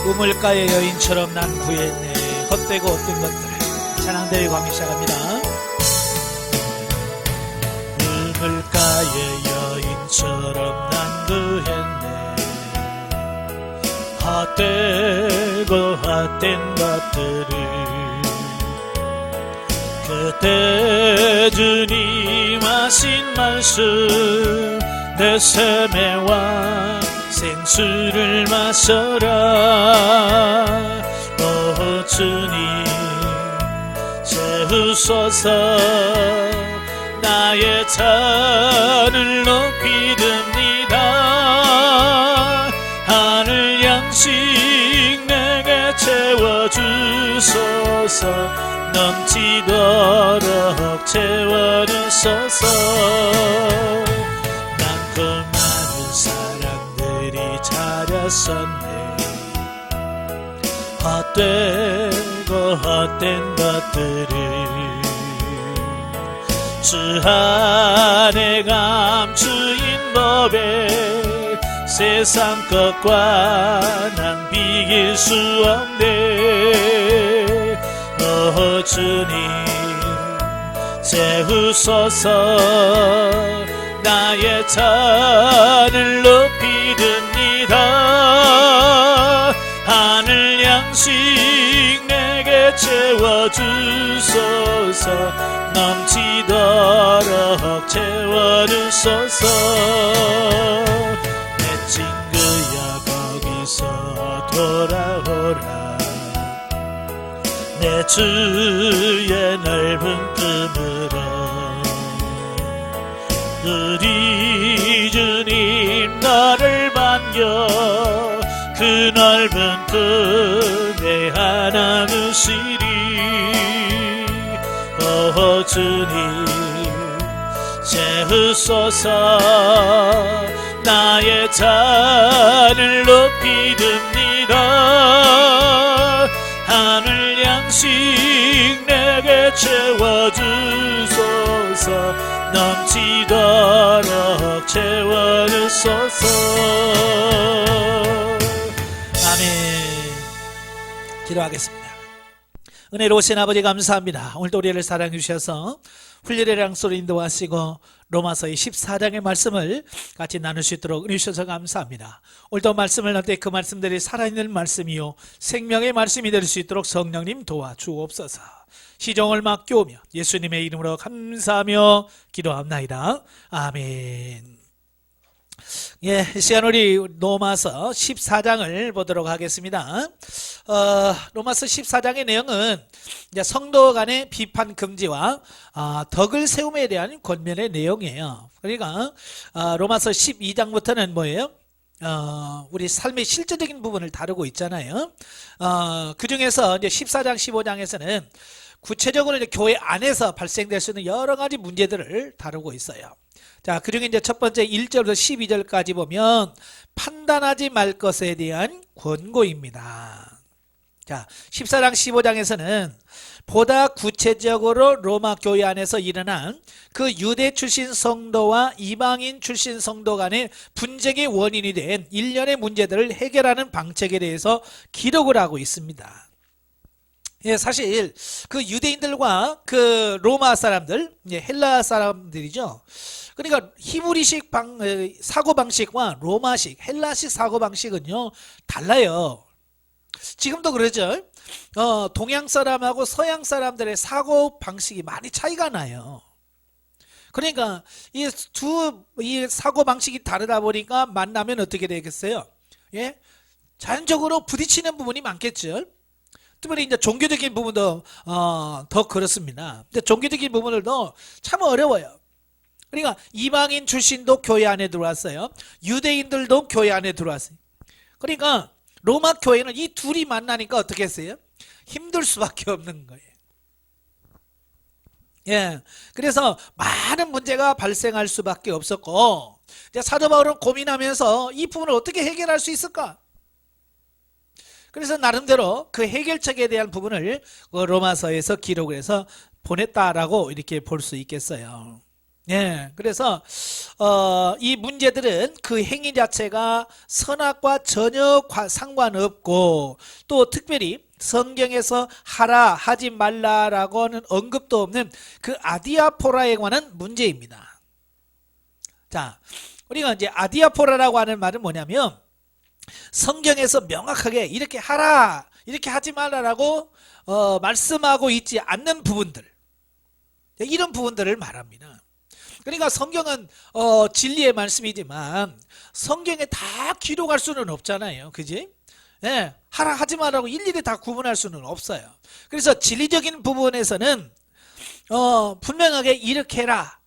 우물가의 여인처럼 난 구했네. 헛되고 헛된 것들 찬양대회 광희 시작합니다. 우물가의 여인처럼 난 구했네. 헛되고 헛된 것들을 그때 주님 하신 말씀 내 삶의 왕 생수를 마셔라. 오 주님 채우소서. 나의 잔을 높이 듭니다. 하늘 양식 내게 채워주소서. 넘치도록 채워주소서. 많고 많은 사람들이 차렸었네. 헛되고 헛된 것들을 주 안에 감추인 법에 세상 것과 난 비길 수 없네. 오 주님 채우소서. 나의 잔을 높이 듭니다. 하늘 양식 내게 채워주소서. 넘치도록 채워주소서. 내 친구야 거기서 돌아오라. 내 주의 넓은 뜸으로 우리 주님 너를 반겨 그 넓은 뜸에 안아주시리. 오 주님 채우소서. 나의 잔을 높이 듭니다. 하늘 양식 내게 채워주소서. 넘치도록 채워주소서. 아멘. 기도하겠습니다. 은혜로우신 아버지 감사합니다. 오늘도 우리를 사랑해 주셔서 훈련의 랑소로 인도하시고 로마서의 14장의 말씀을 같이 나눌 수 있도록 은혜 주셔서 감사합니다. 오늘도 말씀을 나눌 때 그 말씀들이 살아있는 말씀이요 생명의 말씀이 될 수 있도록 성령님 도와주옵소서. 시종을 맡겨오며 예수님의 이름으로 감사하며 기도합나이다. 아멘. 이 시간 우리 로마서 14장을 보도록 하겠습니다. 로마서 14장의 내용은 이제 성도 간의 비판 금지와 덕을 세움에 대한 권면의 내용이에요. 그러니까 로마서 12장부터는 뭐예요? 우리 삶의 실제적인 부분을 다루고 있잖아요. 그 중에서 이제 14장, 15장에서는 구체적으로 이제 교회 안에서 발생될 수 있는 여러 가지 문제들을 다루고 있어요. 자, 그 중에 이제 첫 번째 1절부터 12절까지 보면 판단하지 말 것에 대한 권고입니다. 자, 14장, 15장에서는 보다 구체적으로 로마 교회 안에서 일어난 그 유대 출신 성도와 이방인 출신 성도 간의 분쟁의 원인이 된 일련의 문제들을 해결하는 방책에 대해서 기록을 하고 있습니다. 예, 사실 그 유대인들과 그 로마 사람들, 헬라 사람들이죠. 그러니까 히브리식 사고방식과 로마식, 헬라식 사고방식은요 달라요. 지금도 그러죠. 동양 사람하고 서양 사람들의 사고방식이 많이 차이가 나요. 그러니까 이 사고방식이 다르다 보니까 만나면 어떻게 되겠어요? 예? 자연적으로 부딪히는 부분이 많겠죠. 특별히 이제 종교적인 부분도 더 그렇습니다. 근데 종교적인 부분들도 참 어려워요. 그러니까 이방인 출신도 교회 안에 들어왔어요. 유대인들도 교회 안에 들어왔어요. 그러니까 로마 교회는 이 둘이 만나니까 어떻게 했어요? 힘들 수밖에 없는 거예요. 예, 그래서 많은 문제가 발생할 수밖에 없었고, 이제 사도 바울은 고민하면서 이 부분을 어떻게 해결할 수 있을까? 그래서 나름대로 그 해결책에 대한 부분을 로마서에서 기록을 해서 보냈다라고 이렇게 볼 수 있겠어요. 예, 그래서 이 문제들은 그 행위 자체가 선악과 전혀 상관없고 또 특별히 성경에서 하라 하지 말라라고는 언급도 없는 그 아디아포라에 관한 문제입니다. 자, 우리가 이제 아디아포라라고 하는 말은 뭐냐면 성경에서 명확하게 이렇게 하라 이렇게 하지 말라라고 말씀하고 있지 않는 부분들, 이런 부분들을 말합니다. 그러니까 성경은 진리의 말씀이지만 성경에 다 기록할 수는 없잖아요. 그지? 예, 하라 하지 말라고 일일이 다 구분할 수는 없어요. 그래서 진리적인 부분에서는 분명하게 이렇게 해라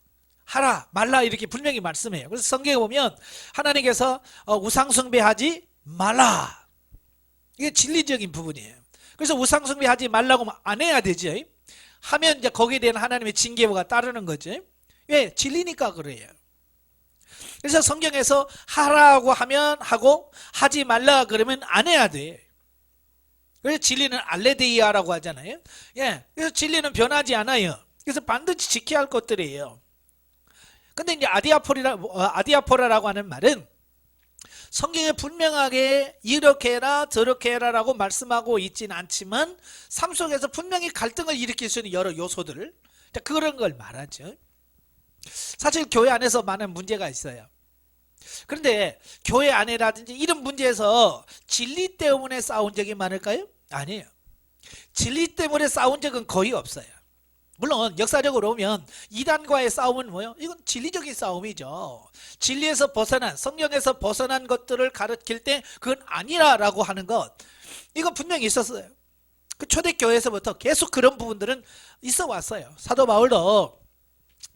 하라 말라 이렇게 분명히 말씀해요. 그래서 성경에 보면 하나님께서 우상숭배하지 말라, 이게 진리적인 부분이에요. 그래서 우상숭배하지 말라고 안 해야 되죠. 하면 이제 거기에 대한 하나님의 징계가 따르는 거죠. 왜? 진리니까 그래요. 그래서 성경에서 하라고 하면 하고 하지 말라 그러면 안 해야 돼. 그래서 진리는 알레데이아라고 하잖아요. 예, 그래서 진리는 변하지 않아요. 그래서 반드시 지켜야 할 것들이에요. 근데 이제 아디아포라라고 하는 말은 성경에 분명하게 이렇게 해라 저렇게 해라라고 말씀하고 있지는 않지만 삶 속에서 분명히 갈등을 일으킬 수 있는 여러 요소들을, 그런 걸 말하죠. 사실 교회 안에서 많은 문제가 있어요. 그런데 교회 안에라든지 이런 문제에서 진리 때문에 싸운 적이 많을까요? 아니에요. 진리 때문에 싸운 적은 거의 없어요. 물론 역사적으로 보면 이단과의 싸움은 뭐예요? 이건 진리적인 싸움이죠. 진리에서 벗어난, 성경에서 벗어난 것들을 가르칠 때 그건 아니라라고 하는 것, 이건 분명히 있었어요. 그 초대교회에서부터 계속 그런 부분들은 있어 왔어요. 사도 바울도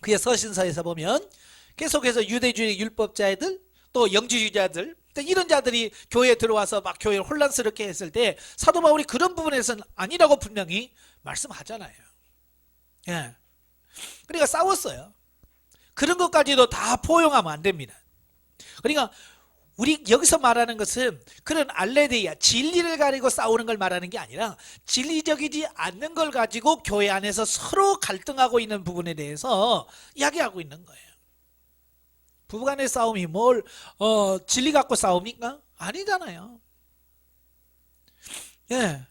그의 서신서에서 보면 계속해서 유대주의 율법자애들 또 영지주의자들 이런 자들이 교회에 들어와서 막 교회를 혼란스럽게 했을 때 사도 바울이 그런 부분에서는 아니라고 분명히 말씀하잖아요. 예. 그러니까 싸웠어요. 그런 것까지도 다 포용하면 안 됩니다. 그러니까 우리 여기서 말하는 것은 그런 알레데이아, 진리를 가지고 싸우는 걸 말하는 게 아니라 진리적이지 않는 걸 가지고 교회 안에서 서로 갈등하고 있는 부분에 대해서 이야기하고 있는 거예요. 부부간의 싸움이 뭘 진리 갖고 싸웁니까? 아니잖아요. 예,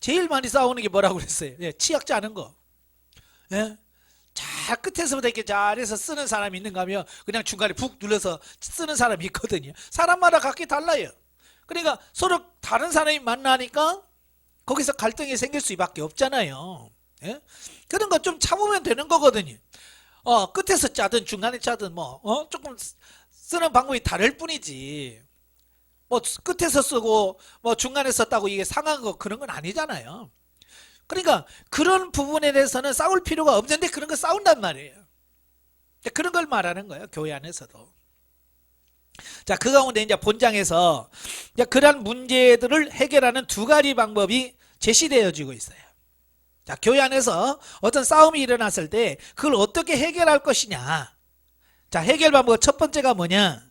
제일 많이 싸우는 게 뭐라고 그랬어요? 예, 치약 짜는 거. 예? 잘 끝에서부터 이렇게 잘해서 쓰는 사람이 있는가 하면 그냥 중간에 푹 눌러서 쓰는 사람이 있거든요. 사람마다 각기 달라요. 그러니까 서로 다른 사람이 만나니까 거기서 갈등이 생길 수밖에 없잖아요. 예? 그런 거 좀 참으면 되는 거거든요. 끝에서 짜든 중간에 짜든 조금 쓰는 방법이 다를 뿐이지. 뭐 끝에서 쓰고 뭐 중간에 썼다고 이게 상한 거 그런 건 아니잖아요. 그러니까 그런 부분에 대해서는 싸울 필요가 없는데 그런 거 싸운단 말이에요. 그런 걸 말하는 거예요. 교회 안에서도. 자, 그 가운데 이제 본장에서 이제 그런 문제들을 해결하는 두 가지 방법이 제시되어지고 있어요. 자, 교회 안에서 어떤 싸움이 일어났을 때 그걸 어떻게 해결할 것이냐. 자, 해결 방법 첫 번째가 뭐냐?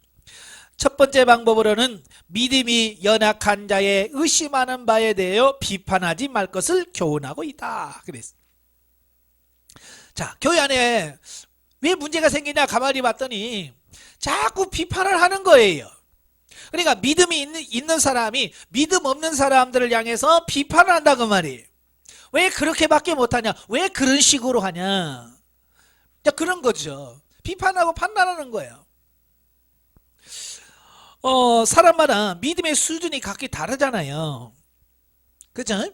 첫 번째 방법으로는 믿음이 연약한 자의 의심하는 바에 대하여 비판하지 말 것을 교훈하고 있다. 그랬어. 자, 교회 안에 왜 문제가 생기냐 가만히 봤더니 자꾸 비판을 하는 거예요. 그러니까 믿음이 있는 사람이 믿음 없는 사람들을 향해서 비판을 한다 그 말이에요. 왜 그렇게밖에 못하냐? 왜 그런 식으로 하냐? 자, 그런 거죠. 비판하고 판단하는 거예요. 사람마다 믿음의 수준이 각기 다르잖아요. 그죠?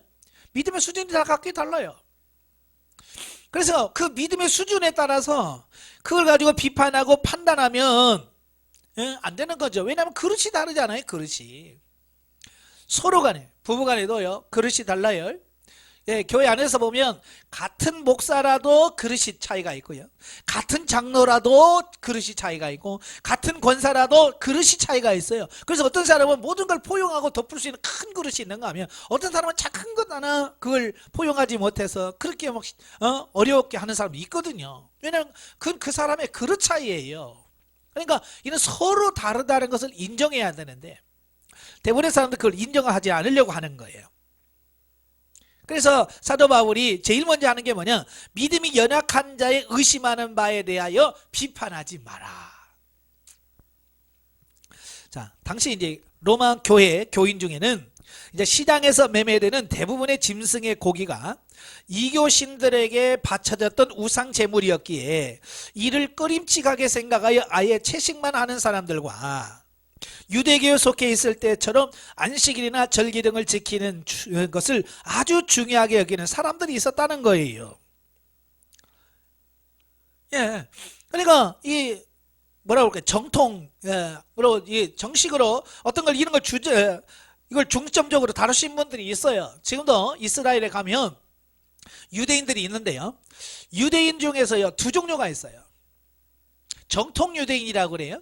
믿음의 수준이 다 각기 달라요. 그래서 그 믿음의 수준에 따라서 그걸 가지고 비판하고 판단하면 안 되는 거죠. 왜냐하면 그릇이 다르잖아요. 그릇이. 서로 간에, 부부 간에도요. 그릇이 달라요. 예, 교회 안에서 보면 같은 목사라도 그릇이 차이가 있고요. 같은 장로라도 그릇이 차이가 있고 같은 권사라도 그릇이 차이가 있어요. 그래서 어떤 사람은 모든 걸 포용하고 덮을 수 있는 큰 그릇이 있는가 하면 어떤 사람은 작은 것 하나 그걸 포용하지 못해서 그렇게 막 어렵게 하는 사람이 있거든요. 왜냐하면 그 사람의 그릇 차이예요. 그러니까 이는 서로 다르다는 것을 인정해야 되는데 대부분의 사람들 그걸 인정하지 않으려고 하는 거예요. 그래서 사도 바울이 제일 먼저 하는 게 뭐냐? 믿음이 연약한 자의 의심하는 바에 대하여 비판하지 마라. 자, 당시 이제 로마 교회 교인 중에는 이제 시장에서 매매되는 대부분의 짐승의 고기가 이교신들에게 바쳐졌던 우상 제물이었기에 이를 꺼림칙하게 생각하여 아예 채식만 하는 사람들과 유대교에 속해 있을 때처럼 안식일이나 절기 등을 지키는 것을 아주 중요하게 여기는 사람들이 있었다는 거예요. 예. 그러니까 이 뭐라 그럴까 정통으로 이 정식으로 어떤 걸 이런 걸 이걸 중점적으로 다루신 분들이 있어요. 지금도 이스라엘에 가면 유대인들이 있는데요. 유대인 중에서요 두 종류가 있어요. 정통 유대인이라고 그래요.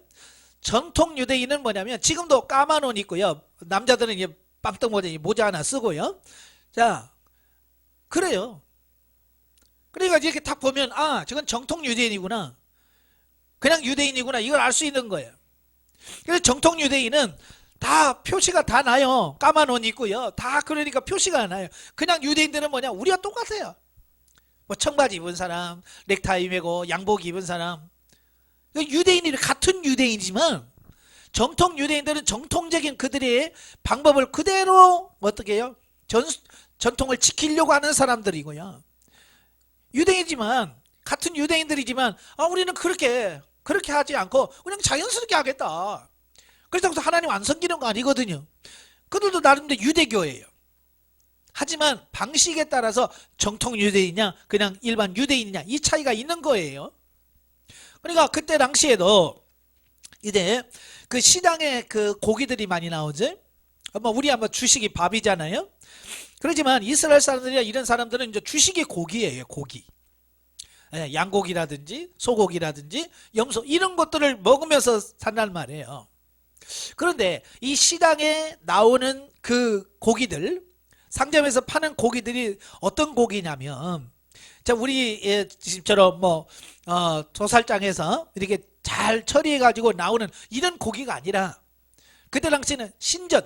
정통 유대인은 뭐냐면 지금도 까만 옷 입고요. 남자들은 이제 빵떡 모자 하나 쓰고요. 자, 그래요. 그러니까 이렇게 딱 보면 아, 저건 정통 유대인이구나. 그냥 유대인이구나. 이걸 알 수 있는 거예요. 그래서 정통 유대인은 다 표시가 다 나요. 까만 옷 입고요. 다 그러니까 표시가 나요. 그냥 유대인들은 뭐냐? 우리가 똑같아요. 뭐 청바지 입은 사람, 넥타이 메고 양복 입은 사람. 유대인이 같은 유대인이지만 정통 유대인들은 정통적인 그들의 방법을 그대로 어떻게 해요? 전통을 지키려고 하는 사람들이고요. 유대인이지만 같은 유대인들이지만 우리는 그렇게 하지 않고 그냥 자연스럽게 하겠다. 그렇다고 하나님 안 섬기는 거 아니거든요. 그들도 나름대로 유대교예요. 하지만 방식에 따라서 정통 유대인이냐 그냥 일반 유대인이냐 이 차이가 있는 거예요. 그러니까 그때 당시에도 이제 그 시장에 그 고기들이 많이 나오죠. 우리 한번 주식이 밥이잖아요. 그렇지만 이스라엘 사람들이나 이런 사람들은 이제 주식이 고기예요. 고기. 양고기라든지 소고기라든지 염소 이런 것들을 먹으면서 산단 말이에요. 그런데 이 시장에 나오는 그 고기들, 상점에서 파는 고기들이 어떤 고기냐면, 자, 우리 집처럼 도살장에서 이렇게 잘 처리해가지고 나오는 이런 고기가 아니라, 그때 당시에는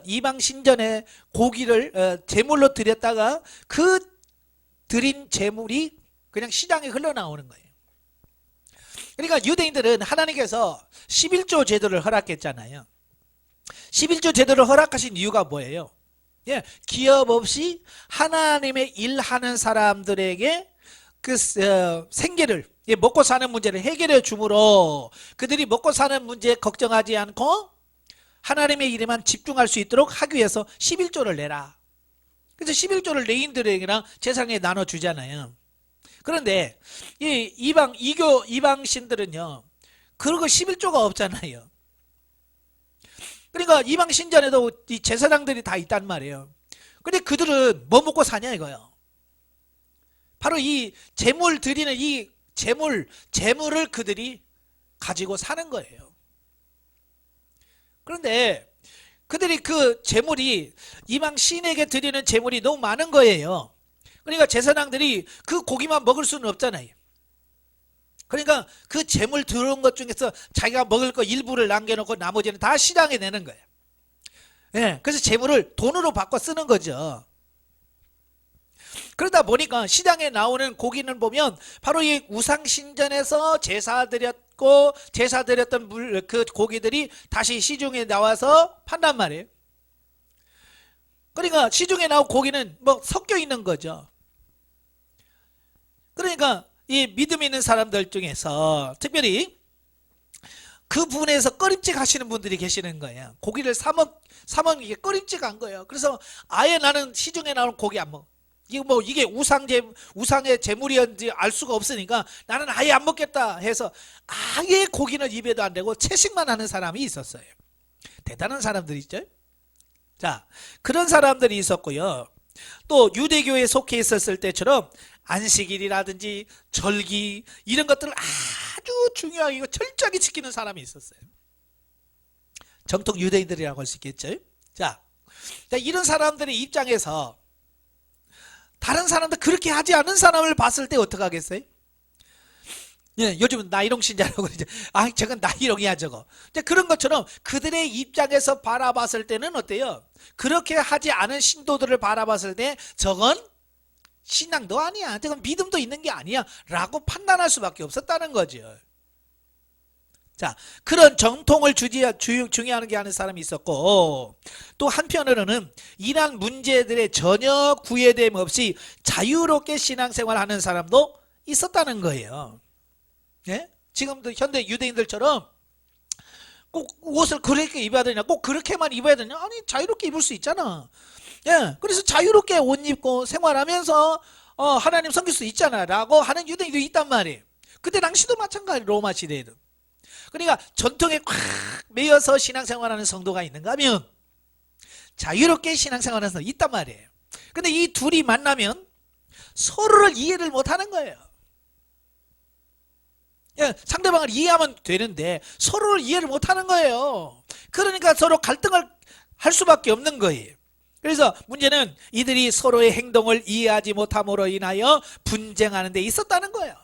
이방 신전에 고기를 제물로 드렸다가 그 드린 제물이 그냥 시장에 흘러나오는 거예요. 그러니까 유대인들은 하나님께서 11조 제도를 허락했잖아요. 11조 제도를 허락하신 이유가 뭐예요? 예, 기업 없이 하나님의 일하는 사람들에게 그 생계를 먹고 사는 문제를 해결해 주므로 그들이 먹고 사는 문제에 걱정하지 않고 하나님의 일에만 집중할 수 있도록 하기 위해서 11조를 내라. 그래서 11조를 레인들에게랑 제사장에 나눠 주잖아요. 그런데 이 이방신들은요 그런 거 11조가 없잖아요. 그러니까 이방 신전에도 이 제사장들이 다 있단 말이에요. 근데 그들은 뭐 먹고 사냐 이거요. 바로 이 제물 드리는 이 제물을 그들이 가지고 사는 거예요. 그런데 그들이 그 제물이 이방 신에게 드리는 제물이 너무 많은 거예요. 그러니까 제사장들이 그 고기만 먹을 수는 없잖아요. 그러니까 그 제물 들어온 것 중에서 자기가 먹을 거 일부를 남겨놓고 나머지는 다 시장에 내는 거예요. 예, 그래서 제물을 돈으로 바꿔 쓰는 거죠. 그러다 보니까 시장에 나오는 고기는 보면 바로 이 우상신전에서 제사 드렸던 그 고기들이 다시 시중에 나와서 판단 말이에요. 그러니까 시중에 나온 고기는 섞여 있는 거죠. 그러니까 이 믿음 있는 사람들 중에서 특별히 그 부분에서 꺼림칙 하시는 분들이 계시는 거예요. 고기를 사먹는 게 꺼림칙한 거예요. 그래서 아예 나는 시중에 나오는 고기 안 먹어. 이게 우상의 제물이었는지 알 수가 없으니까 나는 아예 안 먹겠다 해서 아예 고기는 입에도 안 대고 채식만 하는 사람이 있었어요. 대단한 사람들이 있죠. 자, 그런 사람들이 있었고요. 또 유대교에 속해 있었을 때처럼 안식일이라든지 절기 이런 것들을 아주 중요하게 철저하게 지키는 사람이 있었어요. 정통 유대인들이라고 할 수 있겠죠. 자, 이런 사람들의 입장에서 다른 사람들 그렇게 하지 않은 사람을 봤을 때 어떻게 하겠어요? 예, 요즘은 나이롱 신자라고 그러죠. 저건 나이롱이야 저거. 그런 것처럼 그들의 입장에서 바라봤을 때는 어때요? 그렇게 하지 않은 신도들을 바라봤을 때 저건 신앙도 아니야. 저건 믿음도 있는 게 아니야. 라고 판단할 수밖에 없었다는 거죠. 자, 그런 정통을 중요하는 게 하는 사람이 있었고, 또 한편으로는 이러한 문제들에 전혀 구애됨 없이 자유롭게 신앙생활하는 사람도 있었다는 거예요. 예? 지금도 현대 유대인들처럼 꼭 옷을 그렇게 입어야 되냐, 꼭 그렇게만 입어야 되냐? 아니, 자유롭게 입을 수 있잖아. 예, 그래서 자유롭게 옷 입고 생활하면서 하나님 섬길 수 있잖아 라고 하는 유대인도 있단 말이에요. 그때 당시도 마찬가지, 로마 시대에도. 그러니까 전통에 꽉 매여서 신앙생활하는 성도가 있는가 하면 자유롭게 신앙생활하는 성도가 있단 말이에요. 근데 이 둘이 만나면 서로를 이해를 못하는 거예요. 예, 상대방을 이해하면 되는데 서로를 이해를 못하는 거예요. 그러니까 서로 갈등을 할 수밖에 없는 거예요. 그래서 문제는 이들이 서로의 행동을 이해하지 못함으로 인하여 분쟁하는 데 있었다는 거예요.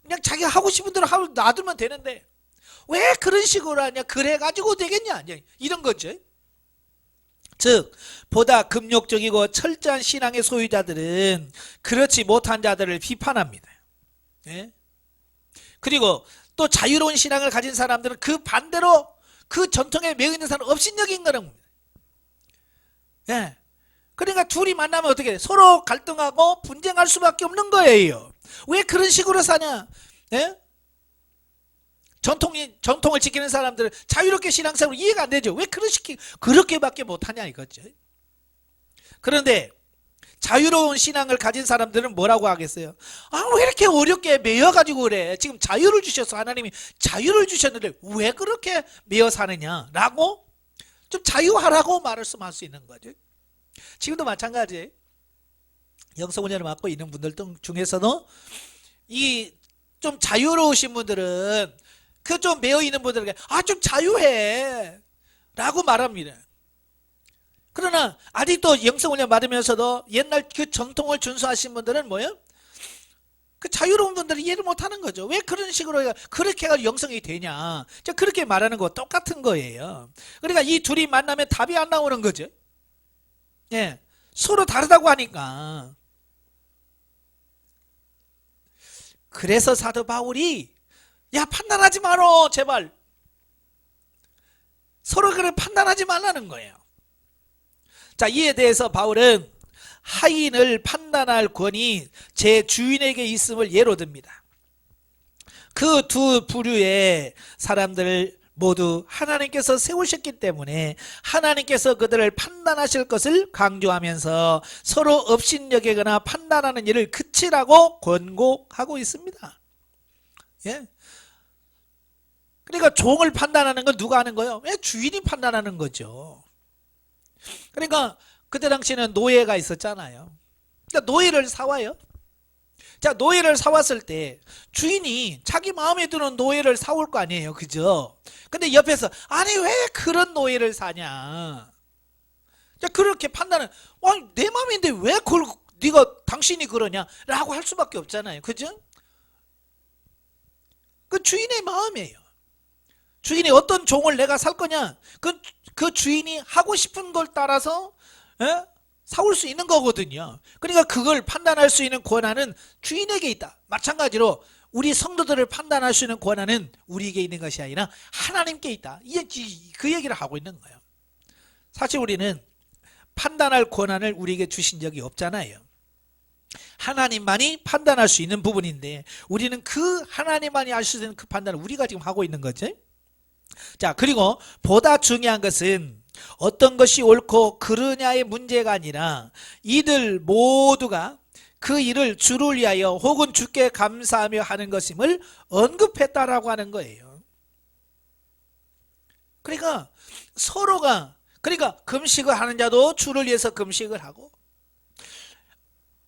그냥 자기가 하고 싶은 대로 하고 놔두면 되는데 왜 그런 식으로 하냐, 그래가지고 되겠냐, 이런 거죠. 즉 보다 금욕적이고 철저한 신앙의 소유자들은 그렇지 못한 자들을 비판합니다. 예? 그리고 또 자유로운 신앙을 가진 사람들은 그 반대로 그 전통에 매여 있는 사람을 업신여긴 거는 겁니다. 예. 그러니까 둘이 만나면 어떻게 돼? 서로 갈등하고 분쟁할 수밖에 없는 거예요. 왜 그런 식으로 사냐? 예? 전통을 지키는 사람들은 자유롭게 신앙생활 이해가 안 되죠. 왜 그렇게밖에 못하냐 이거죠. 그런데 자유로운 신앙을 가진 사람들은 뭐라고 하겠어요? 아, 왜 이렇게 어렵게 매여가지고 그래? 지금 자유를 주셔서 하나님이 자유를 주셨는데 왜 그렇게 매여 사느냐? 라고 좀 자유하라고 말씀할 수 있는 거죠. 지금도 마찬가지. 영성훈련을 맡고 있는 분들 중에서도 이 좀 자유로우신 분들은 그 좀 매여 있는 분들에게 좀 자유해 라고 말합니다. 그러나 아직도 영성훈련 받으면서도 옛날 그 정통을 준수하신 분들은 뭐예요? 그 자유로운 분들은 이해를 못하는 거죠. 왜 그런 식으로 그렇게 해서 영성이 되냐? 그렇게 말하는 거 똑같은 거예요. 그러니까 이 둘이 만나면 답이 안 나오는 거죠. 예, 서로 다르다고 하니까. 그래서 사도 바울이 야, 판단하지 마라 제발. 서로 그렇게 판단하지 말라는 거예요. 자, 이에 대해서 바울은 하인을 판단할 권이 제 주인에게 있음을 예로 듭니다. 그 두 부류의 사람들을 모두 하나님께서 세우셨기 때문에 하나님께서 그들을 판단하실 것을 강조하면서 서로 업신여기거나 판단하는 일을 그치라고 권고하고 있습니다. 예. 그러니까 종을 판단하는 건 누가 하는 거예요? 왜 주인이 판단하는 거죠. 그러니까 그때 당시에는 노예가 있었잖아요. 그러니까 노예를 사와요. 자, 노예를 사왔을 때 주인이 자기 마음에 드는 노예를 사올 거 아니에요. 그죠? 근데 옆에서 아니 왜 그런 노예를 사냐. 자, 그렇게 판단은 내 마음인데 왜 그걸 당신이 그러냐 라고 할 수밖에 없잖아요. 그죠? 그 주인의 마음이에요. 주인이 어떤 종을 내가 살 거냐, 그 주인이 하고 싶은 걸 따라서 사올 수 있는 거거든요. 그러니까 그걸 판단할 수 있는 권한은 주인에게 있다. 마찬가지로 우리 성도들을 판단할 수 있는 권한은 우리에게 있는 것이 아니라 하나님께 있다. 그 얘기를 하고 있는 거예요. 사실 우리는 판단할 권한을 우리에게 주신 적이 없잖아요. 하나님만이 판단할 수 있는 부분인데 우리는 그 하나님만이 알 수 있는 그 판단을 우리가 지금 하고 있는 거죠. 자, 그리고 보다 중요한 것은 어떤 것이 옳고 그르냐의 문제가 아니라 이들 모두가 그 일을 주를 위하여 혹은 주께 감사하며 하는 것임을 언급했다라고 하는 거예요. 그러니까 서로가, 그러니까 금식을 하는 자도 주를 위해서 금식을 하고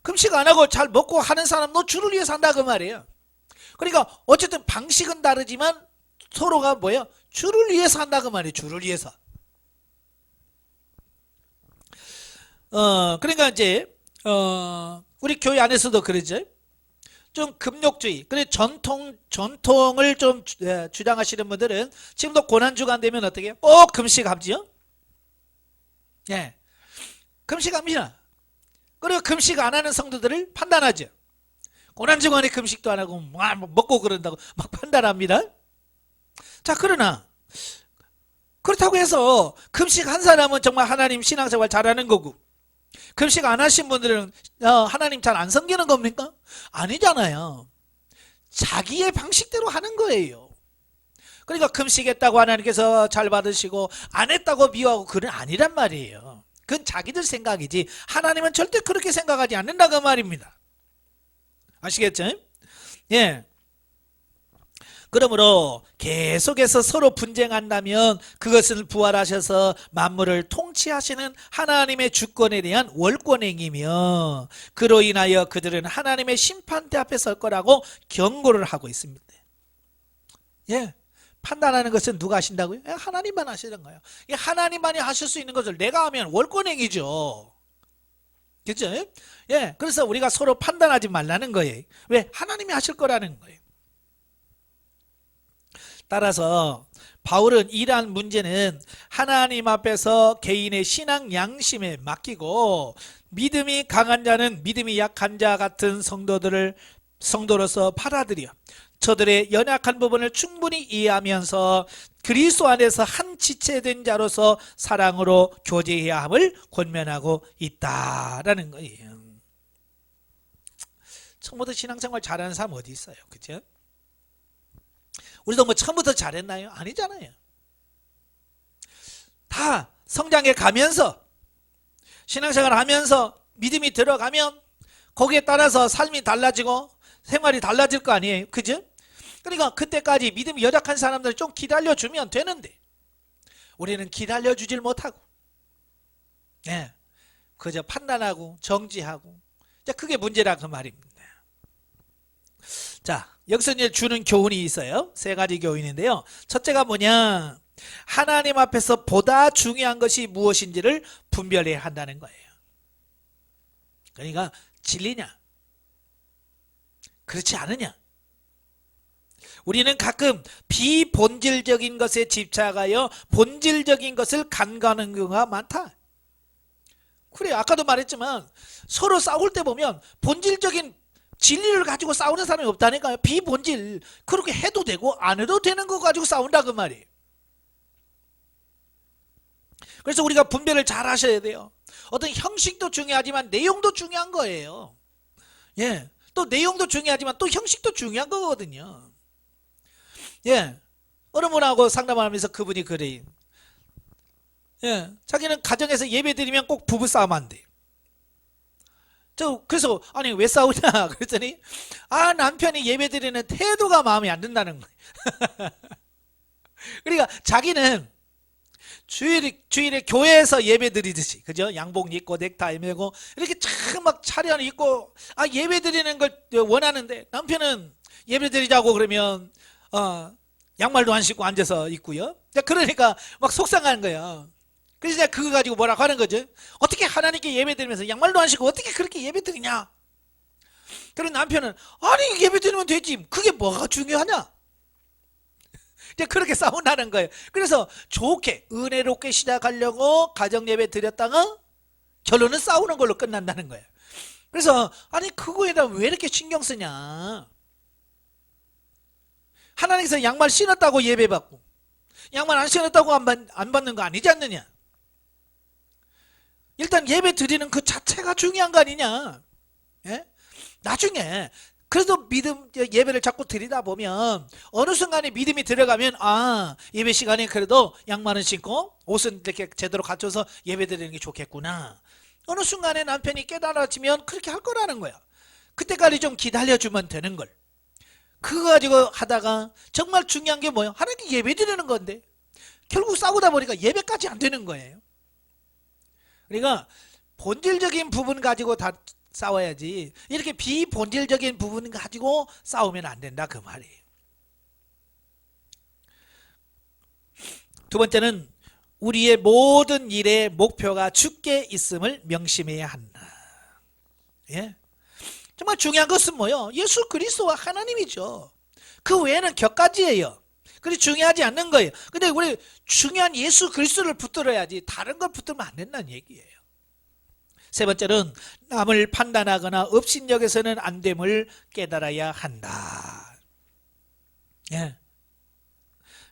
금식 안 하고 잘 먹고 하는 사람도 주를 위해서 한다 그 말이에요. 그러니까 어쨌든 방식은 다르지만 서로가 뭐예요? 주를 위해서 한다 그 말이에요. 주를 위해서. 그러니까 이제 우리 교회 안에서도 그러죠. 좀 금욕주의, 그래 전통을 좀 주장하시는 분들은 지금도 고난주간 되면 어떻게 해요? 꼭 금식하지요? 예, 금식합니다. 그리고 금식 안 하는 성도들을 판단하죠. 고난주간에 금식도 안 하고 막 먹고 그런다고 막 판단합니다. 자, 그러나 그렇다고 해서 금식 한 사람은 정말 하나님 신앙생활 잘하는 거고, 금식 안 하신 분들은 하나님 잘 안 섬기는 겁니까? 아니잖아요. 자기의 방식대로 하는 거예요. 그러니까 금식했다고 하나님께서 잘 받으시고 안 했다고 미워하고 그건 아니란 말이에요. 그건 자기들 생각이지 하나님은 절대 그렇게 생각하지 않는다 그 말입니다. 아시겠죠? 예. 그러므로 계속해서 서로 분쟁한다면 그것을 부활하셔서 만물을 통치하시는 하나님의 주권에 대한 월권행이며, 그로 인하여 그들은 하나님의 심판대 앞에 설 거라고 경고를 하고 있습니다. 예. 판단하는 것은 누가 하신다고요? 하나님만 하시는 거예요. 하나님만이 하실 수 있는 것을 내가 하면 월권행이죠. 그렇죠? 예. 그래서 우리가 서로 판단하지 말라는 거예요. 왜? 하나님이 하실 거라는 거예요. 따라서 바울은 이러한 문제는 하나님 앞에서 개인의 신앙 양심에 맡기고, 믿음이 강한 자는 믿음이 약한 자 같은 성도로서 받아들여 저들의 연약한 부분을 충분히 이해하면서 그리스도 안에서 한 지체된 자로서 사랑으로 교제해야 함을 권면하고 있다라는 거예요. 처음부터 신앙생활 잘하는 사람 어디 있어요? 그죠? 우리도 뭐 처음부터 잘했나요? 아니잖아요. 다 성장해 가면서, 신앙생활 하면서 믿음이 들어가면 거기에 따라서 삶이 달라지고 생활이 달라질 거 아니에요. 그죠? 그러니까 그때까지 믿음이 연약한 사람들 좀 기다려주면 되는데 우리는 기다려주질 못하고, 네, 그저 판단하고 정지하고, 그게 문제라 그 말입니다. 자, 여기서 이제 주는 교훈이 있어요. 세 가지 교훈인데요. 첫째가 뭐냐? 하나님 앞에서 보다 중요한 것이 무엇인지를 분별해야 한다는 거예요. 그러니까 진리냐, 그렇지 않으냐. 우리는 가끔 비본질적인 것에 집착하여 본질적인 것을 간과하는 경우가 많다. 그래, 아까도 말했지만 서로 싸울 때 보면 본질적인 진리를 가지고 싸우는 사람이 없다니까요. 비본질, 그렇게 해도 되고 안 해도 되는 거 가지고 싸운다 그 말이에요. 그래서 우리가 분별을 잘 하셔야 돼요. 어떤 형식도 중요하지만 내용도 중요한 거예요. 예, 또 내용도 중요하지만 또 형식도 중요한 거거든요. 예, 어느 분하고 상담을 하면서 그분이 그래요. 예, 자기는 가정에서 예배 드리면 꼭 부부싸움 한대. 그래서 아니 왜 싸우냐 그랬더니 남편이 예배 드리는 태도가 마음에 안 든다는 거예요. 그러니까 자기는 주일에 교회에서 예배 드리듯이, 그죠? 양복 입고 넥타이 메고 이렇게 참 막 차려 입고 예배 드리는 걸 원하는데, 남편은 예배 드리자고 그러면 양말도 안 신고 앉아서 있고요. 그러니까 막 속상한 거예요. 그래서 그거 가지고 뭐라고 하는 거죠? 어떻게 하나님께 예배 드리면서 양말도 안 신고 어떻게 그렇게 예배 드리냐? 그런 남편은 아니 예배 드리면 되지, 그게 뭐가 중요하냐? 이제 그렇게 싸운다는 거예요. 그래서 좋게 은혜롭게 시작하려고 가정 예배 드렸다가 결론은 싸우는 걸로 끝난다는 거예요. 그래서 아니 그거에다 왜 이렇게 신경 쓰냐? 하나님께서 양말 신었다고 예배 받고 양말 안 신었다고 안 받는 거 아니지 않느냐? 일단 예배 드리는 그 자체가 중요한 거 아니냐? 예? 나중에 그래도 믿음 예배를 자꾸 드리다 보면 어느 순간에 믿음이 들어가면 예배 시간에 그래도 양말은 신고 옷은 이렇게 제대로 갖춰서 예배 드리는 게 좋겠구나. 어느 순간에 남편이 깨달아지면 그렇게 할 거라는 거야. 그때까지 좀 기다려주면 되는 걸. 그거 가지고 하다가 정말 중요한 게 뭐예요? 하나님께 예배 드리는 건데 결국 싸우다 보니까 예배까지 안 되는 거예요. 그러니까 본질적인 부분 가지고 다 싸워야지 이렇게 비본질적인 부분 가지고 싸우면 안 된다 그 말이에요. 두 번째는 우리의 모든 일의 목표가 주께 있음을 명심해야 한다. 예? 정말 중요한 것은 뭐예요? 예수 그리스도와 하나님이죠. 그 외에는 격가지예요. 그게 중요하지 않는 거예요. 근데 우리 중요한 예수 그리스도를 붙들어야지 다른 걸 붙들면 안 된다는 얘기예요. 세 번째는 남을 판단하거나 업신여겨서는 안 됨을 깨달아야 한다. 예.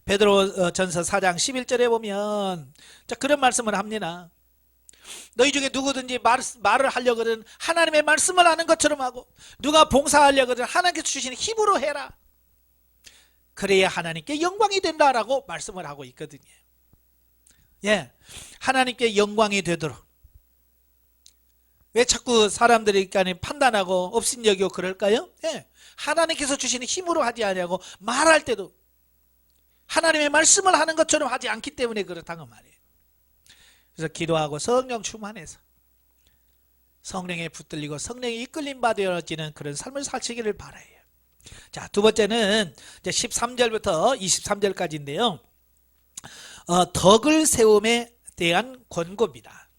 베드로 전서 4장 11절에 보면 자, 그런 말씀을 합니다. 너희 중에 누구든지 말을 하려거든 하나님의 말씀을 아는 것처럼 하고, 누가 봉사하려거든 하나님께서 주시는 힘으로 해라. 그래야 하나님께 영광이 된다라고 말씀을 하고 있거든요. 예, 하나님께 영광이 되도록. 왜 자꾸 사람들이 판단하고 업신여기고 그럴까요? 예, 하나님께서 주시는 힘으로 하지 아니하고 말할 때도 하나님의 말씀을 하는 것처럼 하지 않기 때문에 그렇다는 말이에요. 그래서 기도하고 성령 충만해서 성령에 붙들리고 성령에 이끌림 받아지는 그런 삶을 사시기를 바라요. 자, 두 번째는 이제 13절부터 23절까지인데요. 덕을 세움에 대한 권고입니다.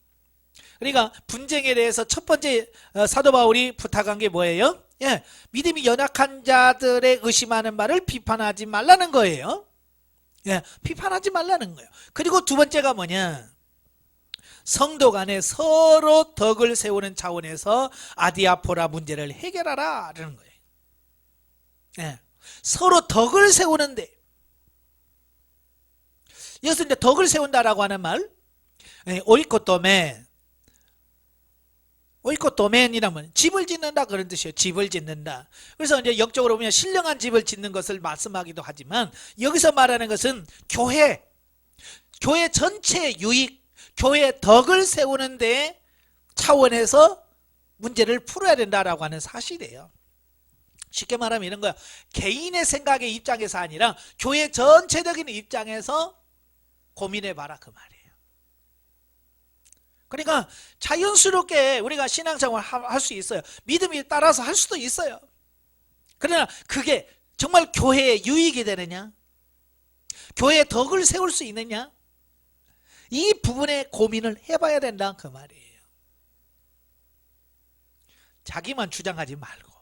그러니까 분쟁에 대해서 첫 번째 사도 바울이 부탁한 게 뭐예요? 예, 믿음이 연약한 자들의 의심하는 말을 비판하지 말라는 거예요. 예, 비판하지 말라는 거예요. 그리고 두 번째가 뭐냐? 성도 간에 서로 덕을 세우는 차원에서 아디아포라 문제를 해결하라라는 거예요. 예, 서로 덕을 세우는데, 여기서 이제 덕을 세운다라고 하는 말, 오이코도멘이라면 집을 짓는다 그런 뜻이에요. 집을 짓는다. 그래서 이제 영적으로 보면 신령한 집을 짓는 것을 말씀하기도 하지만, 여기서 말하는 것은 교회 전체 유익, 교회 덕을 세우는데 차원에서 문제를 풀어야 된다라고 하는 사실이에요. 쉽게 말하면 이런 거야. 개인의 생각의 입장에서 아니라 교회 전체적인 입장에서 고민해봐라 그 말이에요. 그러니까 자연스럽게 우리가 신앙생활 할 수 있어요. 믿음에 따라서 할 수도 있어요. 그러나 그게 정말 교회에 유익이 되느냐, 교회에 덕을 세울 수 있느냐, 이 부분에 고민을 해봐야 된다 그 말이에요. 자기만 주장하지 말고.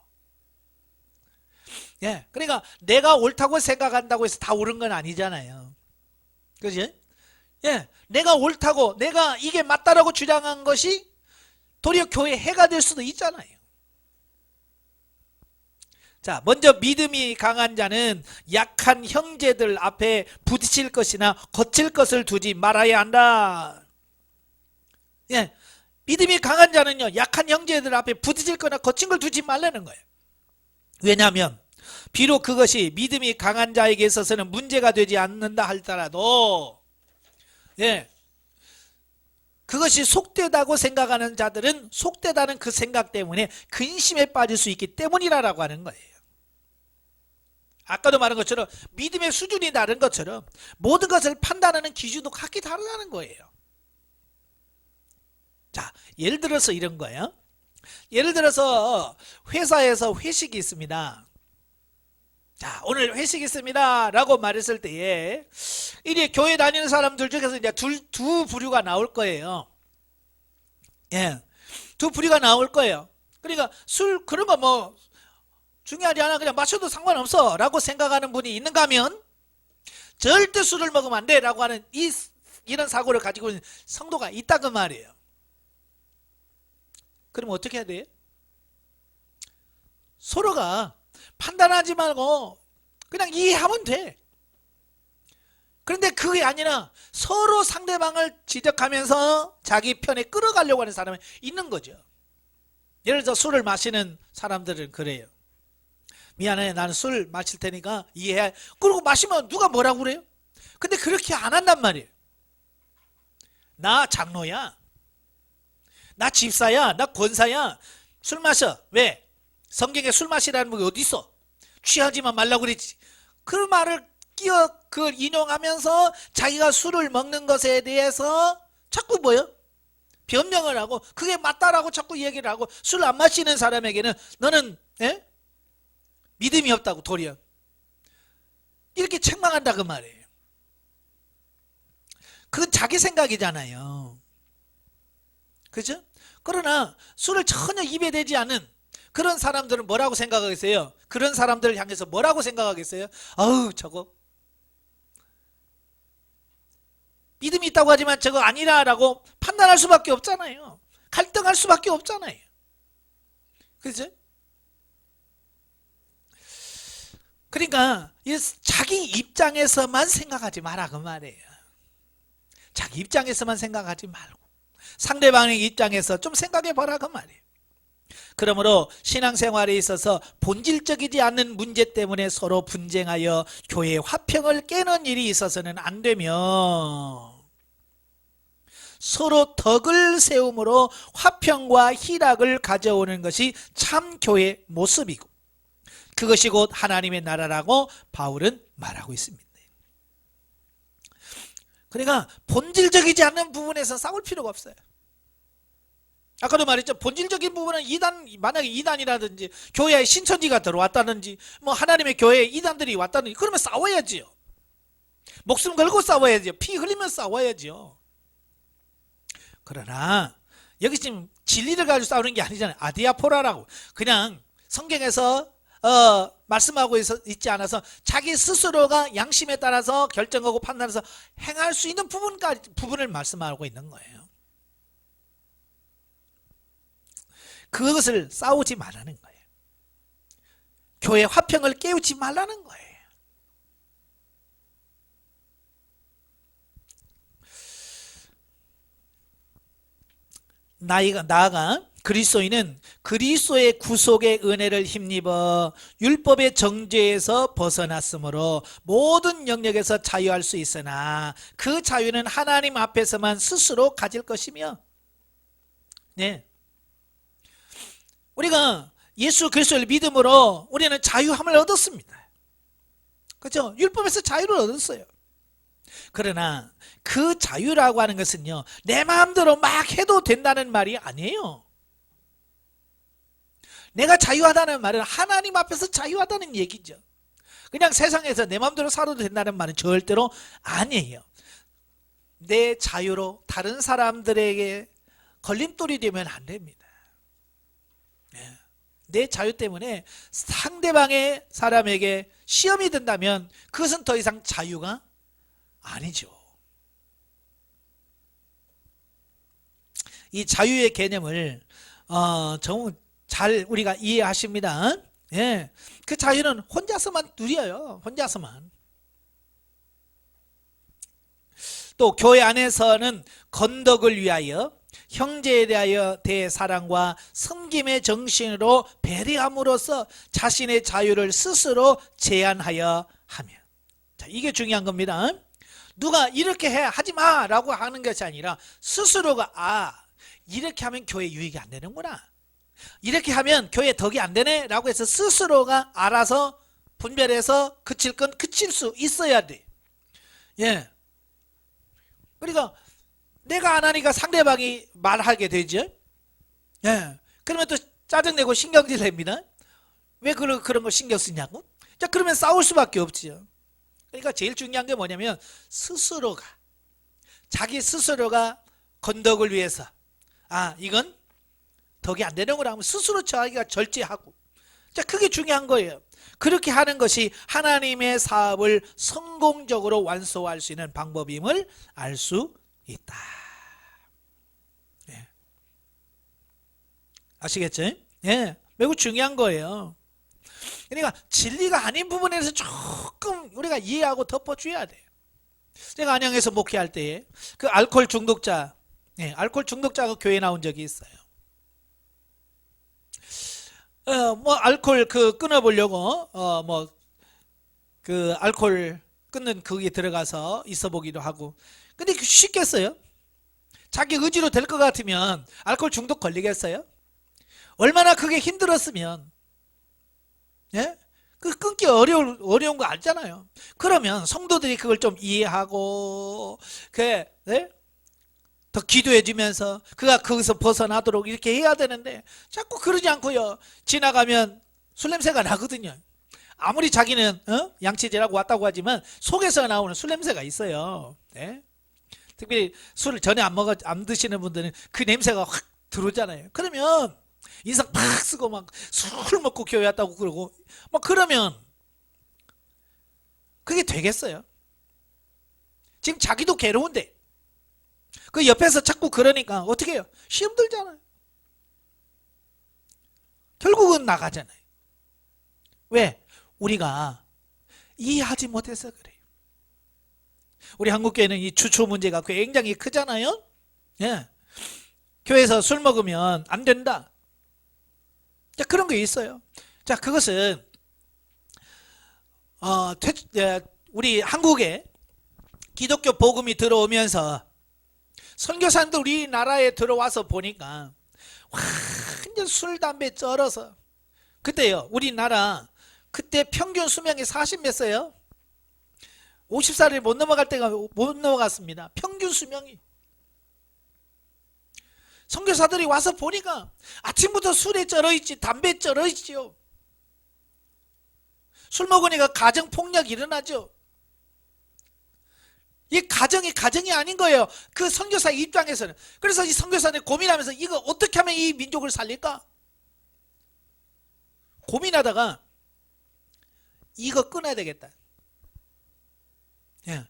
예, 그러니까 내가 옳다고 생각한다고 해서 다 옳은 건 아니잖아요. 그지? 예, 내가 옳다고, 내가 이게 맞다라고 주장한 것이 도리어 교회에 해가 될 수도 있잖아요. 자, 먼저 믿음이 강한 자는 약한 형제들 앞에 부딪힐 것이나 거칠 것을 두지 말아야 한다. 예, 믿음이 강한 자는요, 약한 형제들 앞에 부딪힐 거나 거친 걸 두지 말라는 거예요. 왜냐하면 비록 그것이 믿음이 강한 자에게 있어서는 문제가 되지 않는다 할지라도, 예, 그것이 속되다고 생각하는 자들은 속되다는 그 생각 때문에 근심에 빠질 수 있기 때문이라고 하는 거예요. 아까도 말한 것처럼 믿음의 수준이 다른 것처럼 모든 것을 판단하는 기준도 각기 다르다는 거예요. 자, 예를 들어서 이런 거예요. 예를 들어서 회사에서 회식이 있습니다. 자, 오늘 회식 있습니다 라고 말했을 때에 이제 교회 다니는 사람들 중에서 이제 두 부류가 나올 거예요. 예, 두 부류가 나올 거예요. 그러니까 술 그런 거 뭐 중요하지 않아, 그냥 마셔도 상관없어 라고 생각하는 분이 있는가 하면, 절대 술을 먹으면 안 돼 라고 하는 이런 사고를 가지고 있는 성도가 있다 그 말이에요. 그럼 어떻게 해야 돼요? 서로가 판단하지 말고 그냥 이해하면 돼. 그런데 그게 아니라 서로 상대방을 지적하면서 자기 편에 끌어가려고 하는 사람이 있는 거죠. 예를 들어 술을 마시는 사람들은 그래요. 미안해, 나는 술 마실 테니까 이해해. 그러고 마시면 누가 뭐라고 그래요? 근데 그렇게 안 한단 말이에요. 나 장로야, 나 집사야, 나 권사야, 술 마셔. 왜? 성경에 술 마시라는 게 어디 있어? 취하지만 말라고 그랬지. 그 말을 그걸 인용하면서 자기가 술을 먹는 것에 대해서 자꾸 뭐요? 변명을 하고 그게 맞다라고 자꾸 얘기를 하고, 술 안 마시는 사람에게는 너는 믿음이 없다고 도리어 이렇게 책망한다 그 말이에요. 그건 자기 생각이잖아요. 그죠? 그러나 술을 전혀 입에 대지 않은 그런 사람들은 뭐라고 생각하겠어요? 그런 사람들을 향해서 뭐라고 생각하겠어요? 아우, 저거 믿음이 있다고 하지만 저거 아니라라고 판단할 수밖에 없잖아요. 갈등할 수밖에 없잖아요. 그죠? 그러니까 자기 입장에서만 생각하지 마라 그 말이에요. 자기 입장에서만 생각하지 말고 상대방의 입장에서 좀 생각해 보라 그 말이에요. 그러므로 신앙생활에 있어서 본질적이지 않는 문제 때문에 서로 분쟁하여 교회의 화평을 깨는 일이 있어서는 안 되며, 서로 덕을 세움으로 화평과 희락을 가져오는 것이 참 교회의 모습이고, 그것이 곧 하나님의 나라라고 바울은 말하고 있습니다. 그러니까 본질적이지 않는 부분에서 싸울 필요가 없어요. 아까도 말했죠. 본질적인 부분은 만약에 이단이라든지 교회에 신천지가 들어왔다든지 뭐 하나님의 교회에 이단들이 왔다든지 그러면 싸워야지요. 목숨 걸고 싸워야지요. 피 흘리면 싸워야지요. 그러나 여기 지금 진리를 가지고 싸우는 게 아니잖아요. 아디아포라라고 그냥 성경에서 말씀하고 있지 않아서 자기 스스로가 양심에 따라서 결정하고 판단해서 행할 수 있는 부분을 말씀하고 있는 거예요. 그것을 싸우지 말라는 거예요. 교회 화평을 깨우지 말라는 거예요. 나아가 그리스도인은 그리스도의 구속의 은혜를 힘입어 율법의 정죄에서 벗어났으므로 모든 영역에서 자유할 수 있으나 그 자유는 하나님 앞에서만 스스로 가질 것이며, 네, 우리가 예수 그리스도를 믿음으로 우리는 자유함을 얻었습니다. 그렇죠? 율법에서 자유를 얻었어요. 그러나 그 자유라고 하는 것은요, 내 마음대로 막 해도 된다는 말이 아니에요. 내가 자유하다는 말은 하나님 앞에서 자유하다는 얘기죠. 그냥 세상에서 내 마음대로 살아도 된다는 말은 절대로 아니에요. 내 자유로 다른 사람들에게 걸림돌이 되면 안 됩니다. 내 자유 때문에 상대방의 사람에게 시험이 든다면 그것은 더 이상 자유가 아니죠. 이 자유의 개념을 정말 잘 우리가 이해하십니다. 예, 그 자유는 혼자서만 누려요. 혼자서만. 또 교회 안에서는 건덕을 위하여 형제에 대하여 대사랑과 섬김의 정신으로 배려함으로써 자신의 자유를 스스로 제한하여 하며, 자, 이게 중요한 겁니다. 누가 이렇게 하지 마 라고 하는 것이 아니라 스스로가 이렇게 하면 교회 유익이 안 되는구나, 이렇게 하면 교회 덕이 안 되네 라고 해서 스스로가 알아서 분별해서 그칠 건 그칠 수 있어야 돼. 예. 그러니까 내가 안 하니까 상대방이 말하게 되죠. 예. 그러면 또 짜증내고 신경질 냅니다. 왜 그런 거 신경 쓰냐고? 자, 그러면 싸울 수밖에 없지요. 그러니까 제일 중요한 게 뭐냐면 자기 스스로가 건덕을 위해서 이건 덕이 안 되는구나 하면 스스로 자기가 절제하고, 자, 그게 중요한 거예요. 그렇게 하는 것이 하나님의 사업을 성공적으로 완수할 수 있는 방법임을 알 수 있다. 예. 아시겠죠? 예, 매우 중요한 거예요. 그러니까 진리가 아닌 부분에서 조금 우리가 이해하고 덮어줘야 돼요. 제가 안양에서 목회할 때에 그 알코올 중독자가 교회에 나온 적이 있어요. 알코올 끊어보려고 알코올 끊는 거기에 들어가서 있어 보기도 하고. 근데 쉽겠어요? 자기 의지로 될 것 같으면 알코올 중독 걸리겠어요? 얼마나 그게 힘들었으면, 예? 그 끊기 어려운 거 알잖아요. 그러면 성도들이 그걸 좀 이해하고, 더 기도해 주면서 그가 거기서 벗어나도록 이렇게 해야 되는데, 자꾸 그러지 않고요, 지나가면 술 냄새가 나거든요. 아무리 자기는 양치질하고 왔다고 하지만 속에서 나오는 술 냄새가 있어요. 네? 특별히 술을 전에 안 드시는 분들은 그 냄새가 확 들어오잖아요. 그러면 인상 팍 쓰고 막 술 먹고 교회 왔다고 그러고 그러면 그게 되겠어요? 지금 자기도 괴로운데 그 옆에서 자꾸 그러니까 어떻게 해요? 시험 들잖아요. 결국은 나가잖아요. 왜? 우리가 이해하지 못해서 그래요. 우리 한국교회는 이 주초 문제가 굉장히 크잖아요. 예. 교회에서 술 먹으면 안 된다. 자, 그런 게 있어요. 자, 그것은 우리 한국에 기독교 복음이 들어오면서 선교사님들 우리나라에 들어와서 보니까 완전 술, 담배 쩔어서, 그때요, 우리나라 그때 평균 수명이 40 몇 세요? 50살을 못 넘어갈 때가 못 넘어갔습니다. 평균 수명이. 선교사들이 와서 보니까 아침부터 술에 쩔어있지, 담배에 쩔어있지요. 술 먹으니까 가정폭력이 일어나죠. 이 가정이 아닌 거예요. 그 선교사 입장에서는. 그래서 이 선교사는 고민하면서 이거 어떻게 하면 이 민족을 살릴까? 고민하다가 이거 끊어야 되겠다. 예.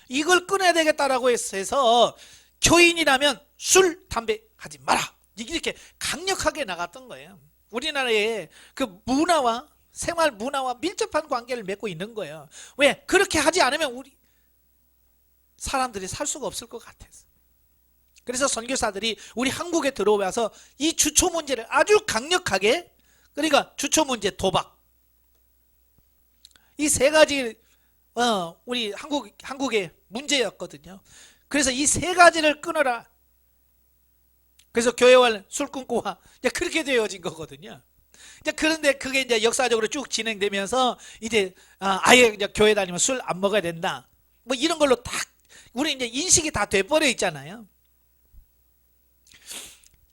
이걸 끊어야 되겠다라고 해서 교인이라면 술, 담배 하지 마라. 이렇게 강력하게 나갔던 거예요. 우리나라의 그 문화와 생활 문화와 밀접한 관계를 맺고 있는 거예요. 왜? 그렇게 하지 않으면 우리 사람들이 살 수가 없을 것 같아서. 그래서 선교사들이 우리 한국에 들어와서 이 주초 문제를 아주 강력하게, 그러니까 주초 문제, 도박, 이 세 가지 우리 한국의 문제였거든요. 그래서 이 세 가지를 끊어라. 그래서 교회와 술 끊고 와. 이제 그렇게 되어진 거거든요. 이제 그런데 그게 이제 역사적으로 쭉 진행되면서 이제 아예 이제 교회 다니면 술 안 먹어야 된다. 뭐 이런 걸로 딱 우리 이제 인식이 다 돼버려 있잖아요.